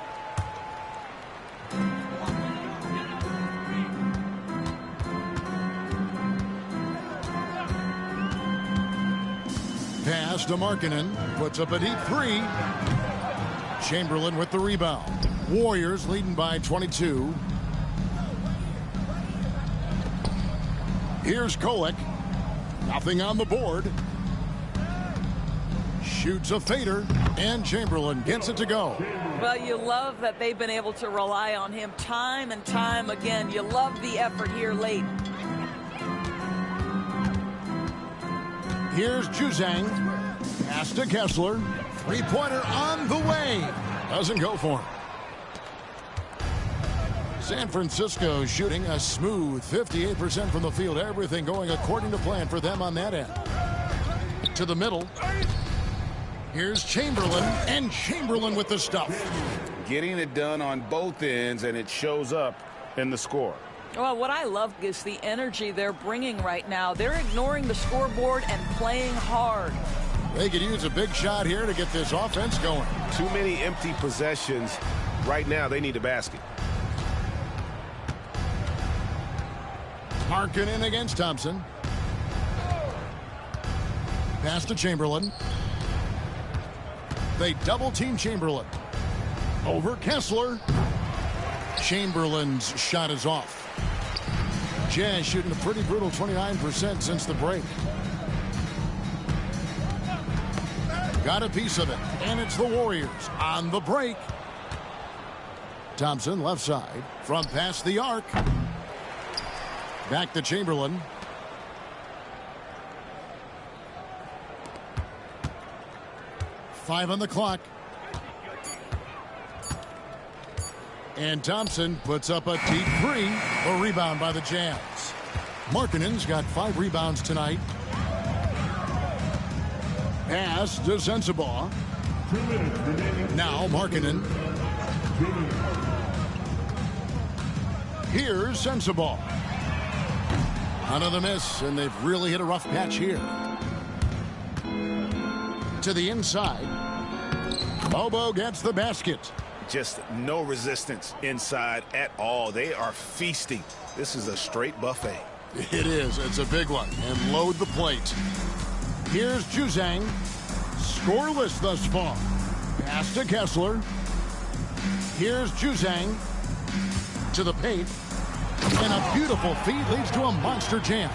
Pass to Markkanen. Puts up a deep three. Chamberlain with the rebound. Warriors leading by 22. Here's Kolek. Nothing on the board. Shoots a fader, and Chamberlain gets it to go. Well, you love that they've been able to rely on him time and time again. You love the effort here late. Here's Juzang. Pass to Kessler. Three-pointer on the way. Doesn't go for him. San Francisco shooting a smooth 58% from the field. Everything going according to plan for them on that end. To the middle. Here's Chamberlain, and Chamberlain with the stuff. Getting it done on both ends, and it shows up in the score. Well, what I love is the energy they're bringing right now. They're ignoring the scoreboard and playing hard. They could use a big shot here to get this offense going. Too many empty possessions. Right now, they need a basket. Markkanen against Thompson. Pass to Chamberlain. They double-team Chamberlain. Over Kessler. Chamberlain's shot is off. Jazz shooting a pretty brutal 29% since the break. Got a piece of it, and it's the Warriors on the break. Thompson left side from past the arc. Back to Chamberlain. Five on the clock. And Thompson puts up a deep three. A rebound by the Jazz. Markkanen's got 5 rebounds tonight. Pass to Sensabaugh. Now Markkanen. Here's Sensabaugh. Another miss, and they've really hit a rough patch here. To the inside. Bobo gets the basket. Just no resistance inside at all. They are feasting. This is a straight buffet. It is. It's a big one. And load the plate. Here's Juzang. Scoreless thus far. Pass to Kessler. Here's Juzang. To the paint. And a beautiful feed leads to a monster jam.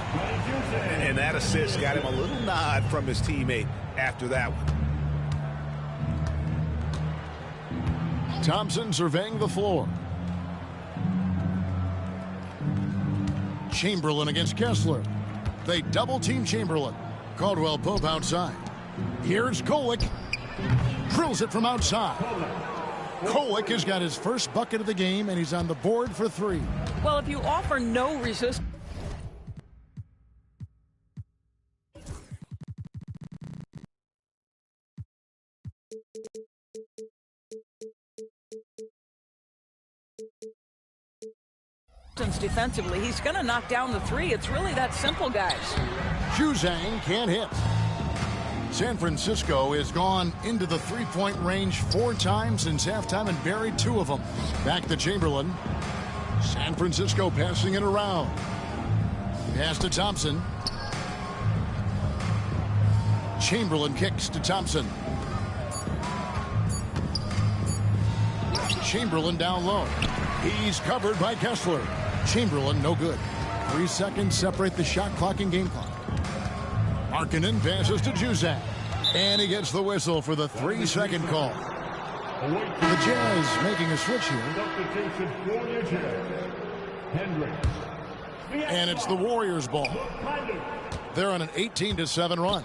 And that assist got him a little nod from his teammate after that one. Thompson surveying the floor. Chamberlain against Kessler. They double-team Chamberlain. Caldwell Pope outside. Here's Kolek. Drills it from outside. Kolek has got his first bucket of the game, and he's on the board for 3. Well, if you offer no resistance, defensively, he's going to knock down the 3. It's really that simple, guys. Juzang can't hit. San Francisco has gone into the three-point range 4 times since halftime and buried 2 of them. Back to Chamberlain. San Francisco passing it around. Pass to Thompson. Chamberlain kicks to Thompson. Chamberlain down low. He's covered by Kessler. Chamberlain no good. 3 seconds separate the shot clock and game clock. Markkanen passes to Juzang. And he gets the whistle for the 3-second call. The Jazz making a switch here. And it's the Warriors ball. They're on an 18-7 run.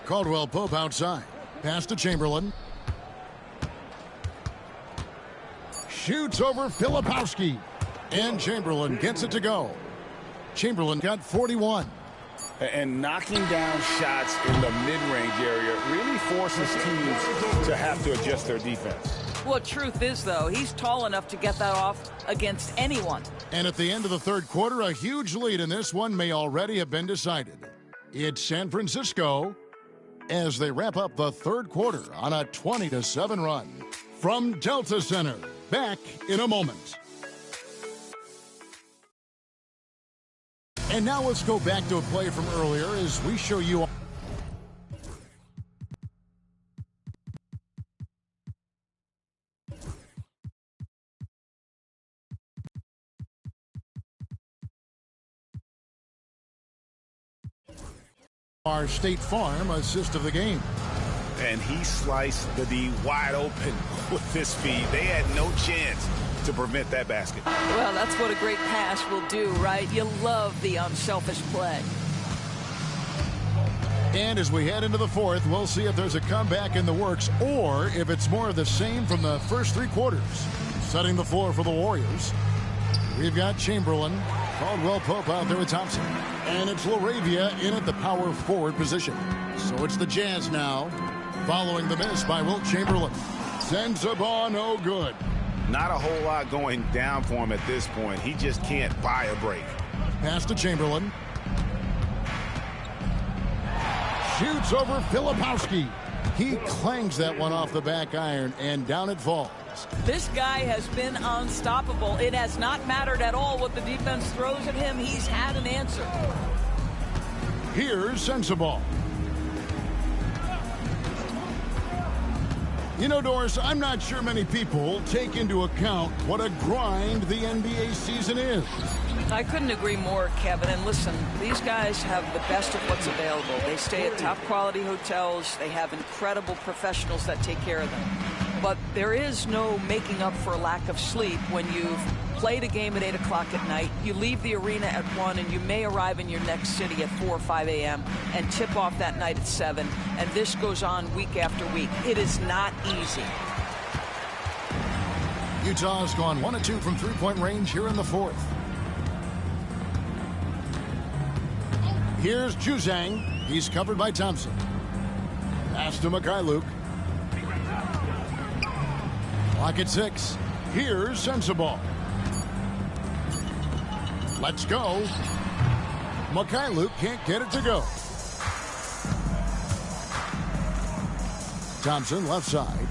Caldwell Pope outside. Pass to Chamberlain. Shoots over Filipowski. And Chamberlain gets it to go. Chamberlain got 41. And knocking down shots in the mid-range area really forces teams to have to adjust their defense. Well, truth is, though, he's tall enough to get that off against anyone. And at the end of the third quarter, a huge lead in this one may already have been decided. It's San Francisco as they wrap up the third quarter on a 20-7 run. From Delta Center, back in a moment. And now let's go back to a play from earlier as we show you our State Farm assist of the game. And he sliced the D wide open with this feed. They had no chance to prevent that basket. Well, that's what a great pass will do, right? You love the unselfish play. And as we head into the fourth, we'll see if there's a comeback in the works or if it's more of the same from the first three quarters. Setting the floor for the Warriors, we've got Chamberlain, Caldwell Pope out there with Thompson. And it's LaRavia in at the power forward position. So it's the Jazz now, following the miss by Wilt Chamberlain. Sends the ball no good. Not a whole lot going down for him at this point. He just can't buy a break. Pass to Chamberlain. Shoots over Filipowski. He clangs that one off the back iron, and down it falls. This guy has been unstoppable. It has not mattered at all what the defense throws at him. He's had an answer. Here's Sensabaugh. You know, Doris, I'm not sure many people take into account what a grind the NBA season is. I couldn't agree more, Kevin. And listen, these guys have the best of what's available. They stay at top quality hotels. They have incredible professionals that take care of them. But there is no making up for a lack of sleep when you've played a game at 8 o'clock at night, you leave the arena at 1, and you may arrive in your next city at 4 or 5 a.m. and tip off that night at 7. And this goes on week after week. It is not easy. Utah's gone 1 of 2 from three-point range here in the fourth. Here's Juzang. He's covered by Thompson. Pass to Mikhailuk. Clock at 6. Here's Sensabaugh. Let's go. Mikhailuk can't get it to go. Thompson left side.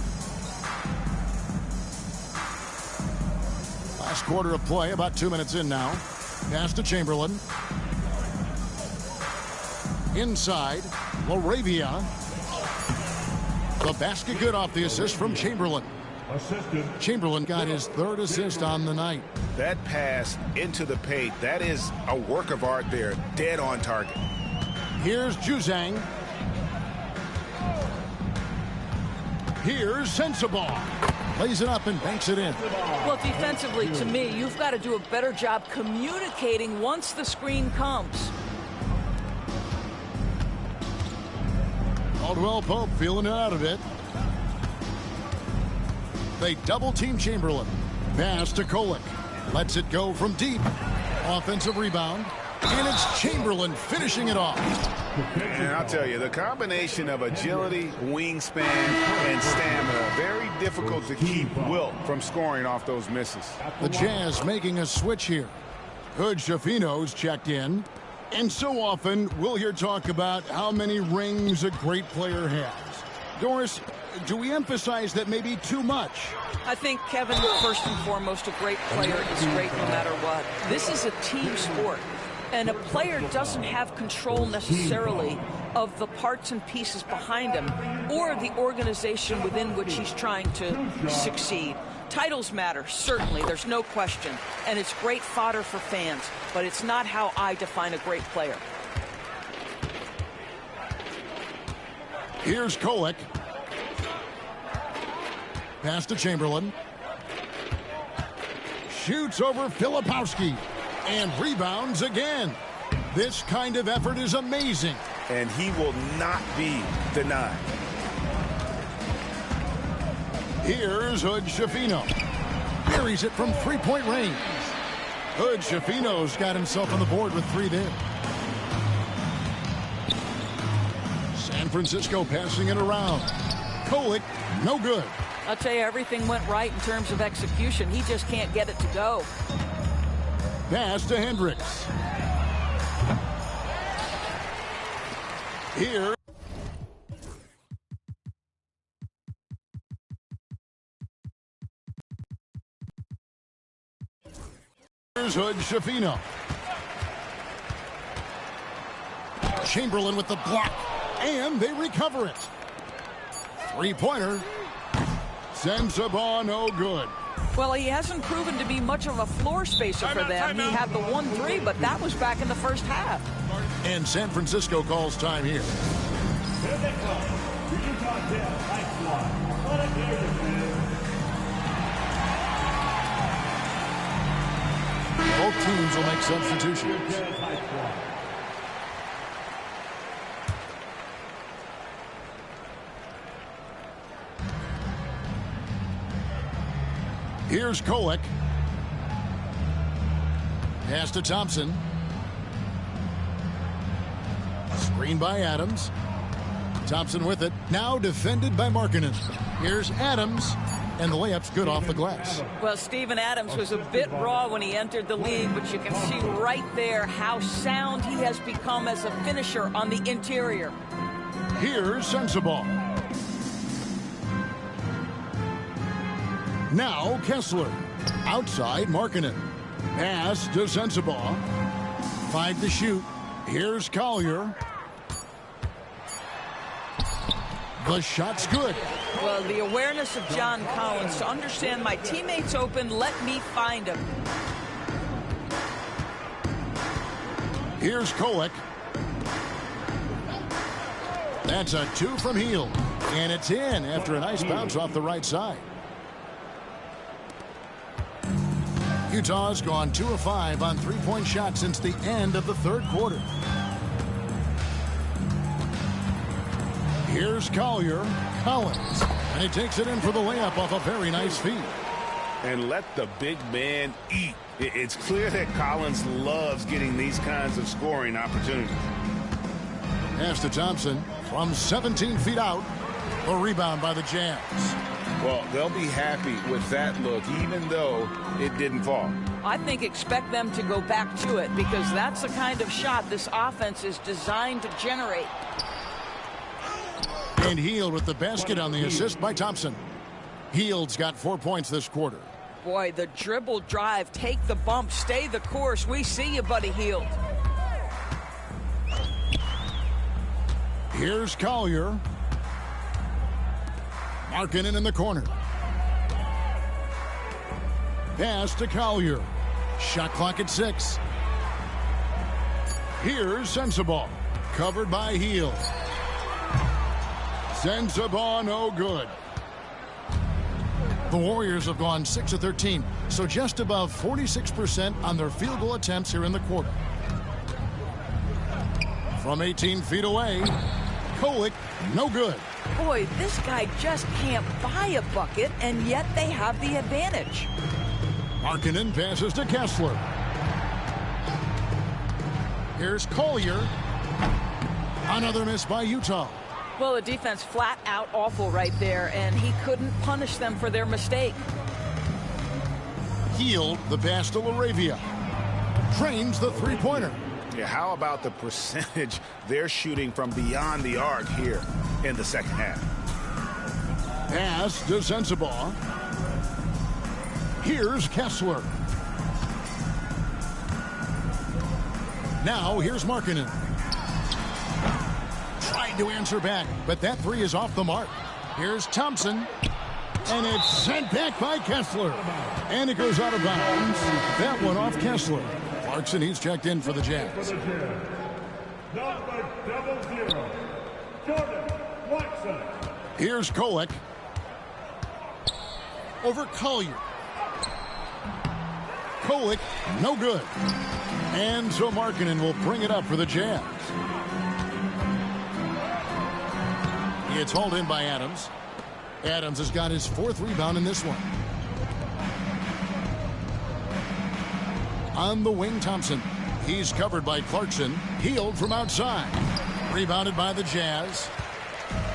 Last quarter of play, about 2 minutes in now. Pass to Chamberlain. Inside, LaRavia. The basket good off the assist from Chamberlain. Chamberlain got his third assist on the night. That pass into the paint, that is a work of art there, dead on target. Here's Juzang. Here's Sensabaugh. Lays it up and banks it in. Well, defensively, to me, you've got to do a better job communicating once the screen comes. Caldwell Pope feeling it out a bit. They double-team Chamberlain. Pass to Kolek. Lets it go from deep. Offensive rebound. And it's Chamberlain finishing it off. And I'll tell you, the combination of agility, wingspan, and stamina, very difficult to keep Wilt from scoring off those misses. The Jazz making a switch here. Hood Schifino's checked in. And so often, we'll hear talk about how many rings a great player has. Doris, do we emphasize that maybe too much? I think, Kevin, first and foremost, a great player is great no matter what. This is a team sport, and a player doesn't have control necessarily of the parts and pieces behind him or the organization within which he's trying to succeed. Titles matter, certainly, there's no question, and it's great fodder for fans, but it's not how I define a great player. Here's Kolek. Pass to Chamberlain. Shoots over Filipowski. And rebounds again. This kind of effort is amazing. And he will not be denied. Here's Hood Schifino. Buries it from three-point range. Hood Schifino's got himself on the board with 3 there. San Francisco passing it around. Kolek, no good. I'll tell you, everything went right in terms of execution. He just can't get it to go. Pass to Hendricks. Here. Here's Hood Schifino. Chamberlain with the block. And they recover it. Three-pointer. Sends the ball no good. Well, he hasn't proven to be much of a floor spacer for them. He had the 1-3, but that was back in the first half. And San Francisco calls time here. Here they come. Utah Jazz High Squad. What a game this is. Both teams will make substitutions. Jazz High Squad. Here's Kolek. Pass to Thompson. Screen by Adams. Thompson with it. Now defended by Markkanen. Here's Adams. And the layup's good off the glass. Well, Steven Adams was a bit raw when he entered the league, but you can see right there how sound he has become as a finisher on the interior. Here's Sensabaugh. Now Kessler. Outside Markkanen. Pass to Sensabaugh. 5 to shoot. Here's Collier. The shot's good. Well, the awareness of John Collins to understand my teammate's open, let me find him. Here's Kolek. That's a 2 from Hield. And it's in after a nice bounce off the right side. Utah's gone 2 of 5 on three-point shots since the end of the third quarter. Here's Collier. Collins. And he takes it in for the layup off a very nice feed. And let the big man eat. It's clear that Collins loves getting these kinds of scoring opportunities. Pass to Thompson from 17 feet out. A rebound by the Jazz. Well, they'll be happy with that look, even though it didn't fall. I think expect them to go back to it because that's the kind of shot this offense is designed to generate. And Hield with the basket on the assist by Thompson. Hield's got 4 points this quarter. Boy, the dribble drive, take the bump, stay the course. We see you, buddy Hield. Here's Collier. Markkanen in the corner. Pass to Collier. Shot clock at 6. Here's Sensabaugh. Covered by Hield. Sensabaugh no good. The Warriors have gone 6 of 13, so just above 46% on their field goal attempts here in the quarter. From 18 feet away, Kolek, no good. Boy, this guy just can't buy a bucket, and yet they have the advantage. Markkanen passes to Kessler. Here's Collier. Another miss by Utah. Well, the defense flat out awful right there, and he couldn't punish them for their mistake. Hield the pass to LaRavia. Trains the three-pointer. Yeah, how about the percentage they're shooting from beyond the arc here in the second half? Pass to Sensabaugh. Here's Kessler. Now here's Markkanen. Tried to answer back, but that three is off the mark. Here's Thompson. And it's sent back by Kessler. And it goes out of bounds. That one off Kessler. Clarkson, he's checked in for the Jazz. Number 00, Jordan Clarkson. Here's Kolek. Over Collier. Kolek, no good. And so Markkanen will bring it up for the Jazz. It's hauled in by Adams. Adams has got his fourth rebound in this one. On the wing, Thompson. He's covered by Clarkson. Hield from outside. Rebounded by the Jazz.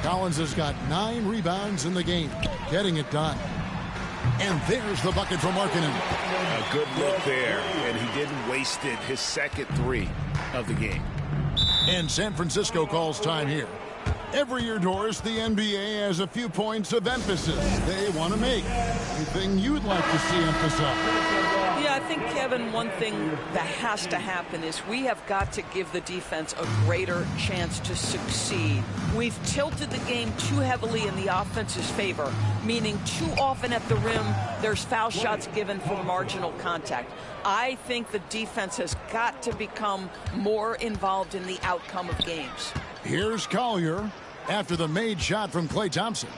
Collins has got 9 rebounds in the game. Getting it done. And there's the bucket for Markkanen. A good look there, and he didn't waste it. His second three of the game. And San Francisco calls time here. Every year, Doris, the NBA has a few points of emphasis they want to make. Anything you'd like to see emphasized? Yeah, I think, Kevin, one thing that has to happen is we have got to give the defense a greater chance to succeed. We've tilted the game too heavily in the offense's favor, meaning too often at the rim there's foul shots given for marginal contact. I think the defense has got to become more involved in the outcome of games. Here's Collier after the made shot from Klay Thompson.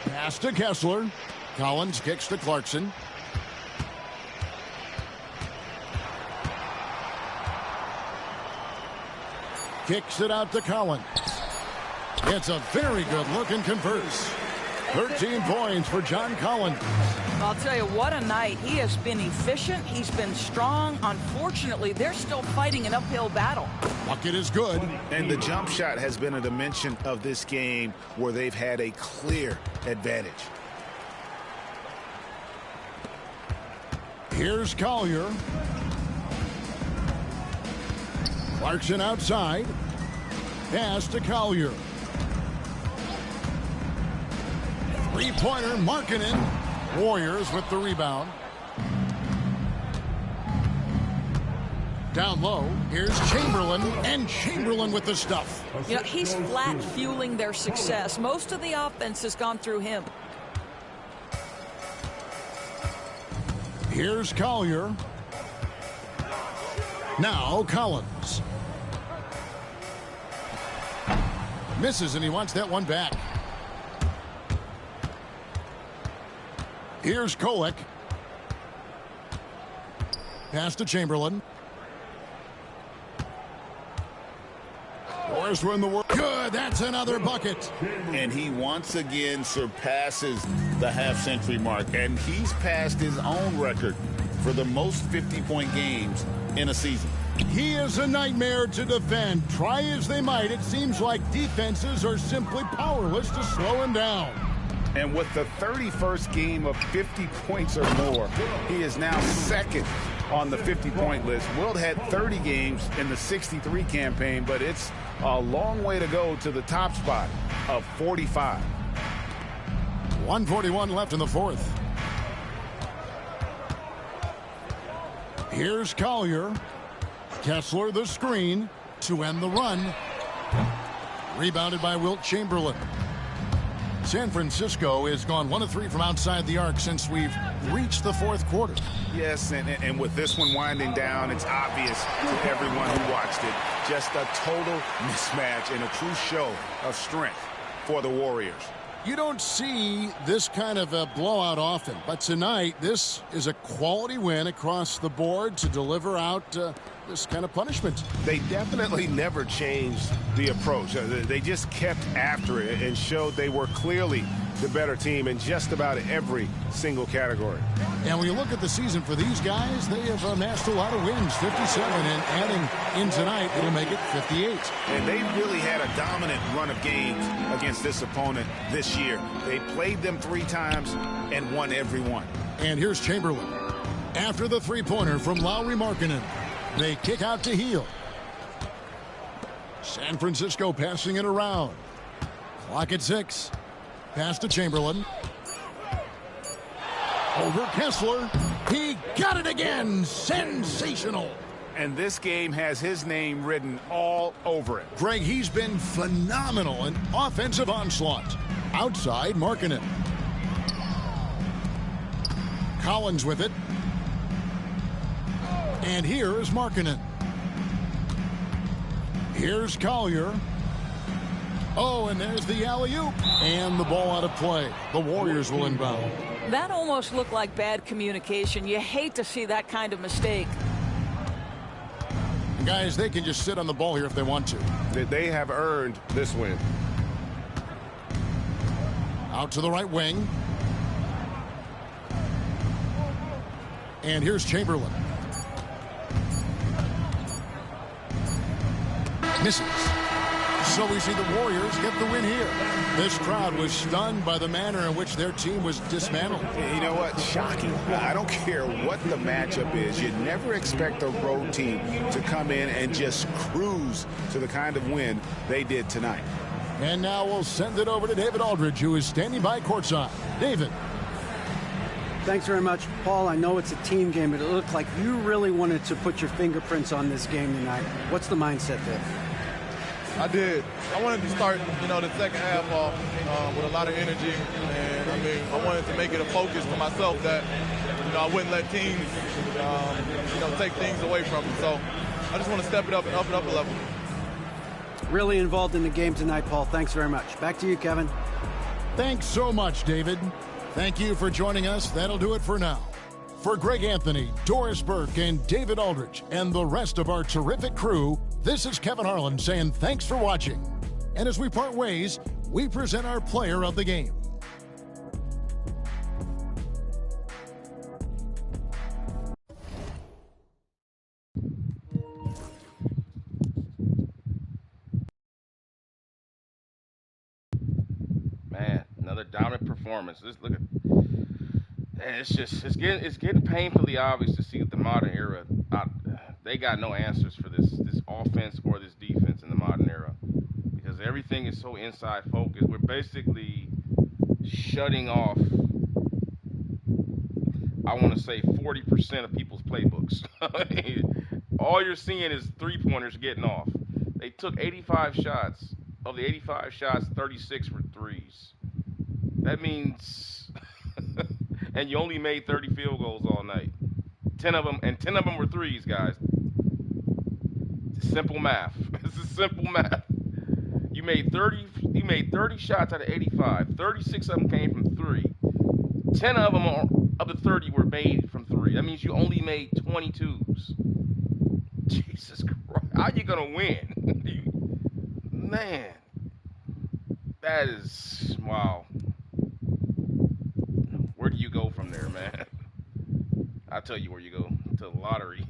Pass to Kessler. Collins kicks to Clarkson. Kicks it out to Collins. It's a very good look and converts. 13 points for John Collins. I'll tell you, what a night. He has been efficient. He's been strong. Unfortunately, they're still fighting an uphill battle. Bucket is good. And the jump shot has been a dimension of this game where they've had a clear advantage. Here's Collier. Clarkson outside. Pass to Collier. Three-pointer, Markkanen. Warriors with the rebound. Down low, here's Chamberlain, and Chamberlain with the stuff. You know, he's flat fueling their success. Most of the offense has gone through him. Here's Collier. Now Collins. Misses, and he wants that one back. Here's Kolek. Pass to Chamberlain. Worst win the world. Good, that's another bucket. And he once again surpasses the half-century mark. And he's passed his own record for the most 50-point games in a season. He is a nightmare to defend. Try as they might, it seems like defenses are simply powerless to slow him down. And with the 31st game of 50 points or more, he is now second on the 50-point list. Wilt had 30 games in the 63 campaign, but it's a long way to go to the top spot of 45. 1:41 left in the fourth. Here's Collier. Kessler the screen to end the run. Rebounded by Wilt Chamberlain. San Francisco has gone 1 of 3 from outside the arc since we've reached the fourth quarter. Yes, and with this one winding down, it's obvious to everyone who watched it. Just a total mismatch and a true show of strength for the Warriors. You don't see this kind of a blowout often, but tonight this is a quality win across the board to deliver out this kind of punishment. They definitely never changed the approach. They just kept after it and showed they were clearly the better team in just about every single category. And when you look at the season for these guys, they have amassed a lot of wins, 57, and adding in tonight, it'll make it 58. And they really had a dominant run of games against this opponent this year. They played them 3 times and won every one. And here's Chamberlain. After the three-pointer from Lauri Markkanen, they kick out to Hield. San Francisco passing it around. Clock at 6. Pass to Chamberlain. Over Kessler. He got it again. Sensational. And this game has his name written all over it. Greg, he's been phenomenal in offensive onslaught. Outside, Markkanen. Collins with it. And here is Markkanen. Here's Collier. Oh, and there's the alley-oop. And the ball out of play. The Warriors will inbound. That almost looked like bad communication. You hate to see that kind of mistake. Guys, they can just sit on the ball here if they want to. They have earned this win. Out to the right wing. And here's Chamberlain. Misses. So we see the Warriors get the win here. This crowd was stunned by the manner in which their team was dismantled. You know what? Shocking. I don't care what the matchup is. You never expect a road team to come in and just cruise to the kind of win they did tonight. And now we'll send it over to David Aldridge, who is standing by courtside. David. Thanks very much, Paul. I know it's a team game, but it looked like you really wanted to put your fingerprints on this game tonight. What's the mindset there? I did. I wanted to start, the second half off with a lot of energy, and I wanted to make it a focus for myself that, I wouldn't let teams, take things away from me. So I just want to step it up and up a level. Really involved in the game tonight, Paul. Thanks very much. Back to you, Kevin. Thanks so much, David. Thank you for joining us. That'll do it for now. For Greg Anthony, Doris Burke, and David Aldrich, and the rest of our terrific crew, this is Kevin Harlan saying thanks for watching. And as we part ways, we present our player of the game. Man, another dominant performance. Look at, and it's getting painfully obvious to see that the modern era, they got no answers for this offense or this defense in the modern era, because everything is so inside focused. We're basically shutting off, I want to say, 40% of people's playbooks. All you're seeing is three-pointers getting off. They took 85 shots. Of the 85 shots, 36 were threes. That means, and you only made 30 field goals all night. 10 of them were threes, guys. It's simple math. This is simple math. You made 30 shots out of 85. 36 of them came from three. 10 of them of the 30 were made from three. That means you only made 22s. Jesus Christ. How are you going to win? Man, that is, wow. Where do you go from there, man? I'll tell you where you go. To the lottery.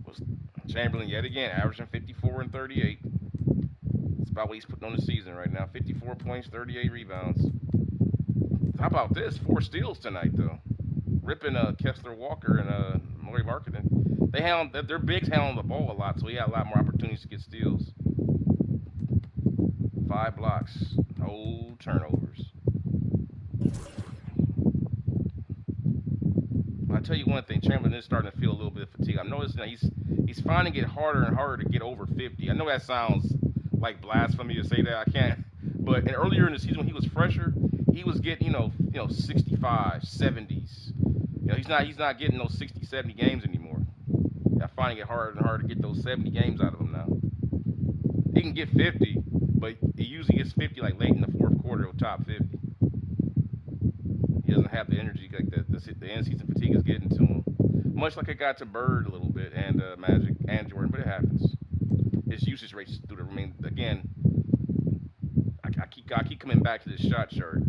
Was Chamberlain yet again, averaging 54 and 38. That's about what he's putting on the season right now. 54 points, 38 rebounds. How about this? 4 steals tonight, though. Ripping Kessler Walker and Maury Marketing. Their bigs handling the ball a lot, so he had a lot more opportunities to get steals. 5 blocks, no turnovers. I'll tell you one thing, Chamberlain is starting to feel a little bit of fatigue. I'm noticing that he's finding it harder and harder to get over 50. I know that sounds like blasphemy to say that. I can't. But earlier in the season when he was fresher, he was getting, 65, 70s. He's not getting those 60, 70 games anymore. I'm finding it harder and harder to get those 70 games out of him now. He can get 50, but he usually gets 50 like late in the fourth quarter of top 50. He doesn't have the energy like the end season fatigue is getting to him. Much like it got to Bird a little bit and Magic and Jordan, but it happens. His usage rates through the again. I keep coming back to this shot chart.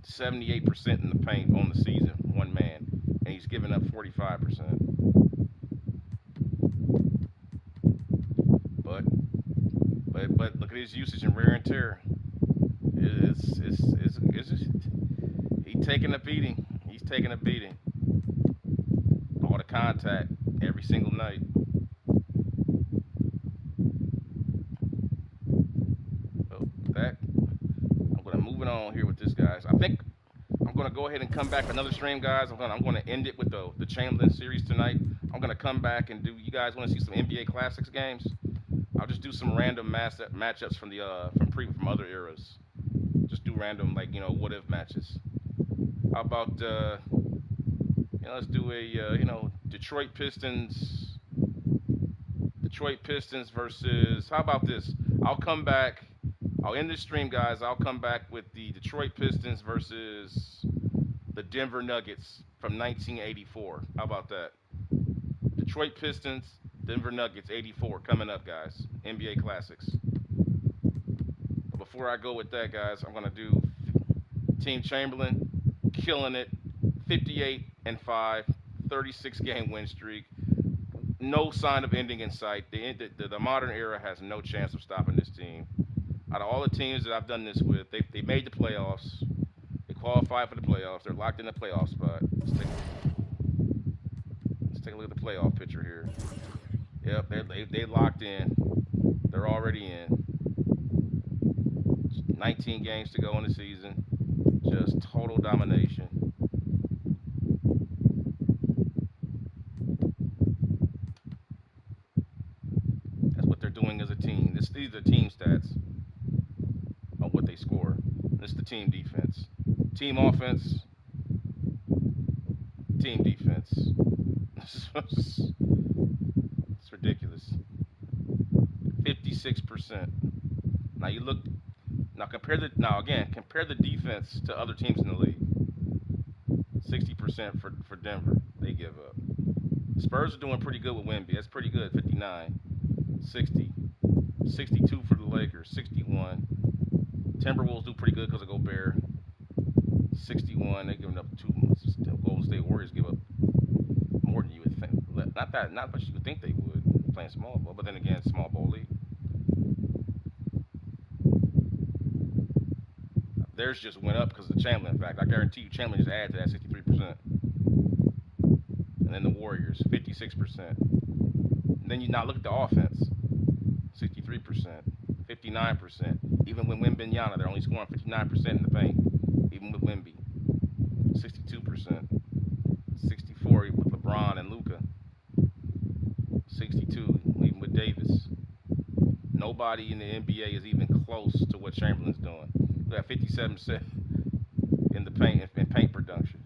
78% in the paint on the season, one man, and he's giving up 45%. But look at his usage and wear and tear. He's taking a beating. He's taking a beating. All the contact every single night. So that I'm gonna move it on here with this, guys. I think I'm gonna go ahead and come back another stream, guys. I'm gonna end it with the Chamberlain series tonight. I'm gonna come back and do. You guys want to see some NBA Classics games? I'll just do some random matchups from from other eras. Just do random what if matches. How about let's do a Detroit Pistons versus, how about this? I'll end this stream, guys. I'll come back with the Detroit Pistons versus the Denver Nuggets from 1984. How about that? Detroit Pistons, Denver Nuggets, 84, coming up, guys. NBA Classics. But before I go with that, guys, I'm going to do Team Chamberlain, killing it, 58-5, 36-game win streak. No sign of ending in sight. The modern era has no chance of stopping this team. Out of all the teams that I've done this with, they made the playoffs. They qualified for the playoffs. They're locked in the playoff spot. Let's take a look at the playoff picture here. Yep, they locked in. They're already in. 19 games to go in the season. Just total domination. That's what they're doing as a team. These are team stats on what they score. This is the team defense. Team offense, team defense. It's ridiculous. 56%. Now you look. Compare the defense to other teams in the league. 60% for Denver. They give up. Spurs are doing pretty good with Wemby. That's pretty good. 59, 60, 62 for the Lakers. 61. Timberwolves do pretty good because of Gobert. 61. They're giving up 2 months. Golden State Warriors give up more than you would think. Not much you would think they would playing small ball, but then again, small ball league. Theirs just went up because of the Chamberlain fact. I guarantee you, Chamberlain just added to that 63%. And then the Warriors, 56%. And then you now look at the offense, 63%, 59%. Even with Wembanyama, they're only scoring 59% in the paint. Even with Wemby, 62%, 64 with LeBron and Luka, 62 even with Davis. Nobody in the NBA is even close to what Chamberlain's doing. We got 57% in the paint production.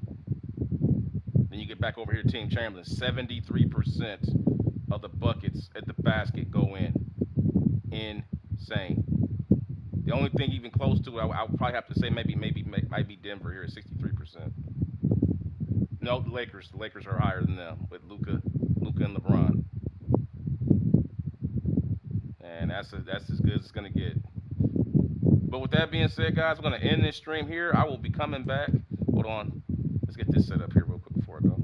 Then you get back over here, Team Chamberlain, 73% of the buckets at the basket go in. Insane. The only thing even close to it, I would probably have to say might be Denver here at 63%. No, the Lakers. The Lakers are higher than them with Luka and LeBron. And that's as good as it's gonna get. But with that being said, guys, we're going to end this stream here. I will be coming back. Hold on. Let's get this set up here real quick before I go.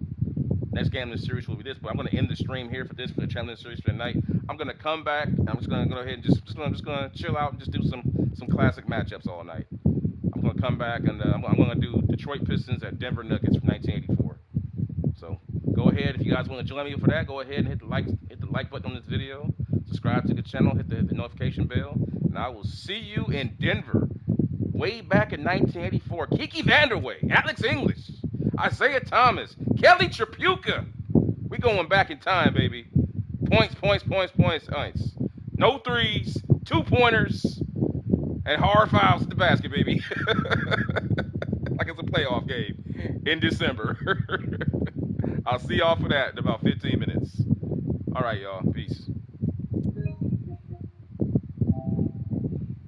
Next game in the series will be this, but I'm going to end the stream here for the Chamberlain series for tonight. I'm going to come back. I'm just going to go ahead and just going to chill out and just do some classic matchups all night. I'm going to come back, and I'm going to do Detroit Pistons at Denver Nuggets from 1984. So go ahead. If you guys want to join me for that, go ahead and hit the like button on this video. Subscribe to the channel. Hit the notification bell. And I will see you in Denver, way back in 1984. Kiki Vanderway, Alex English, Isaiah Thomas, Kelly Tripucka. We going back in time, baby. Points. No threes, 2-pointers, and hard fouls at the basket, baby. Like it's a playoff game in December. I'll see y'all for that in about 15 minutes. All right, y'all. Peace.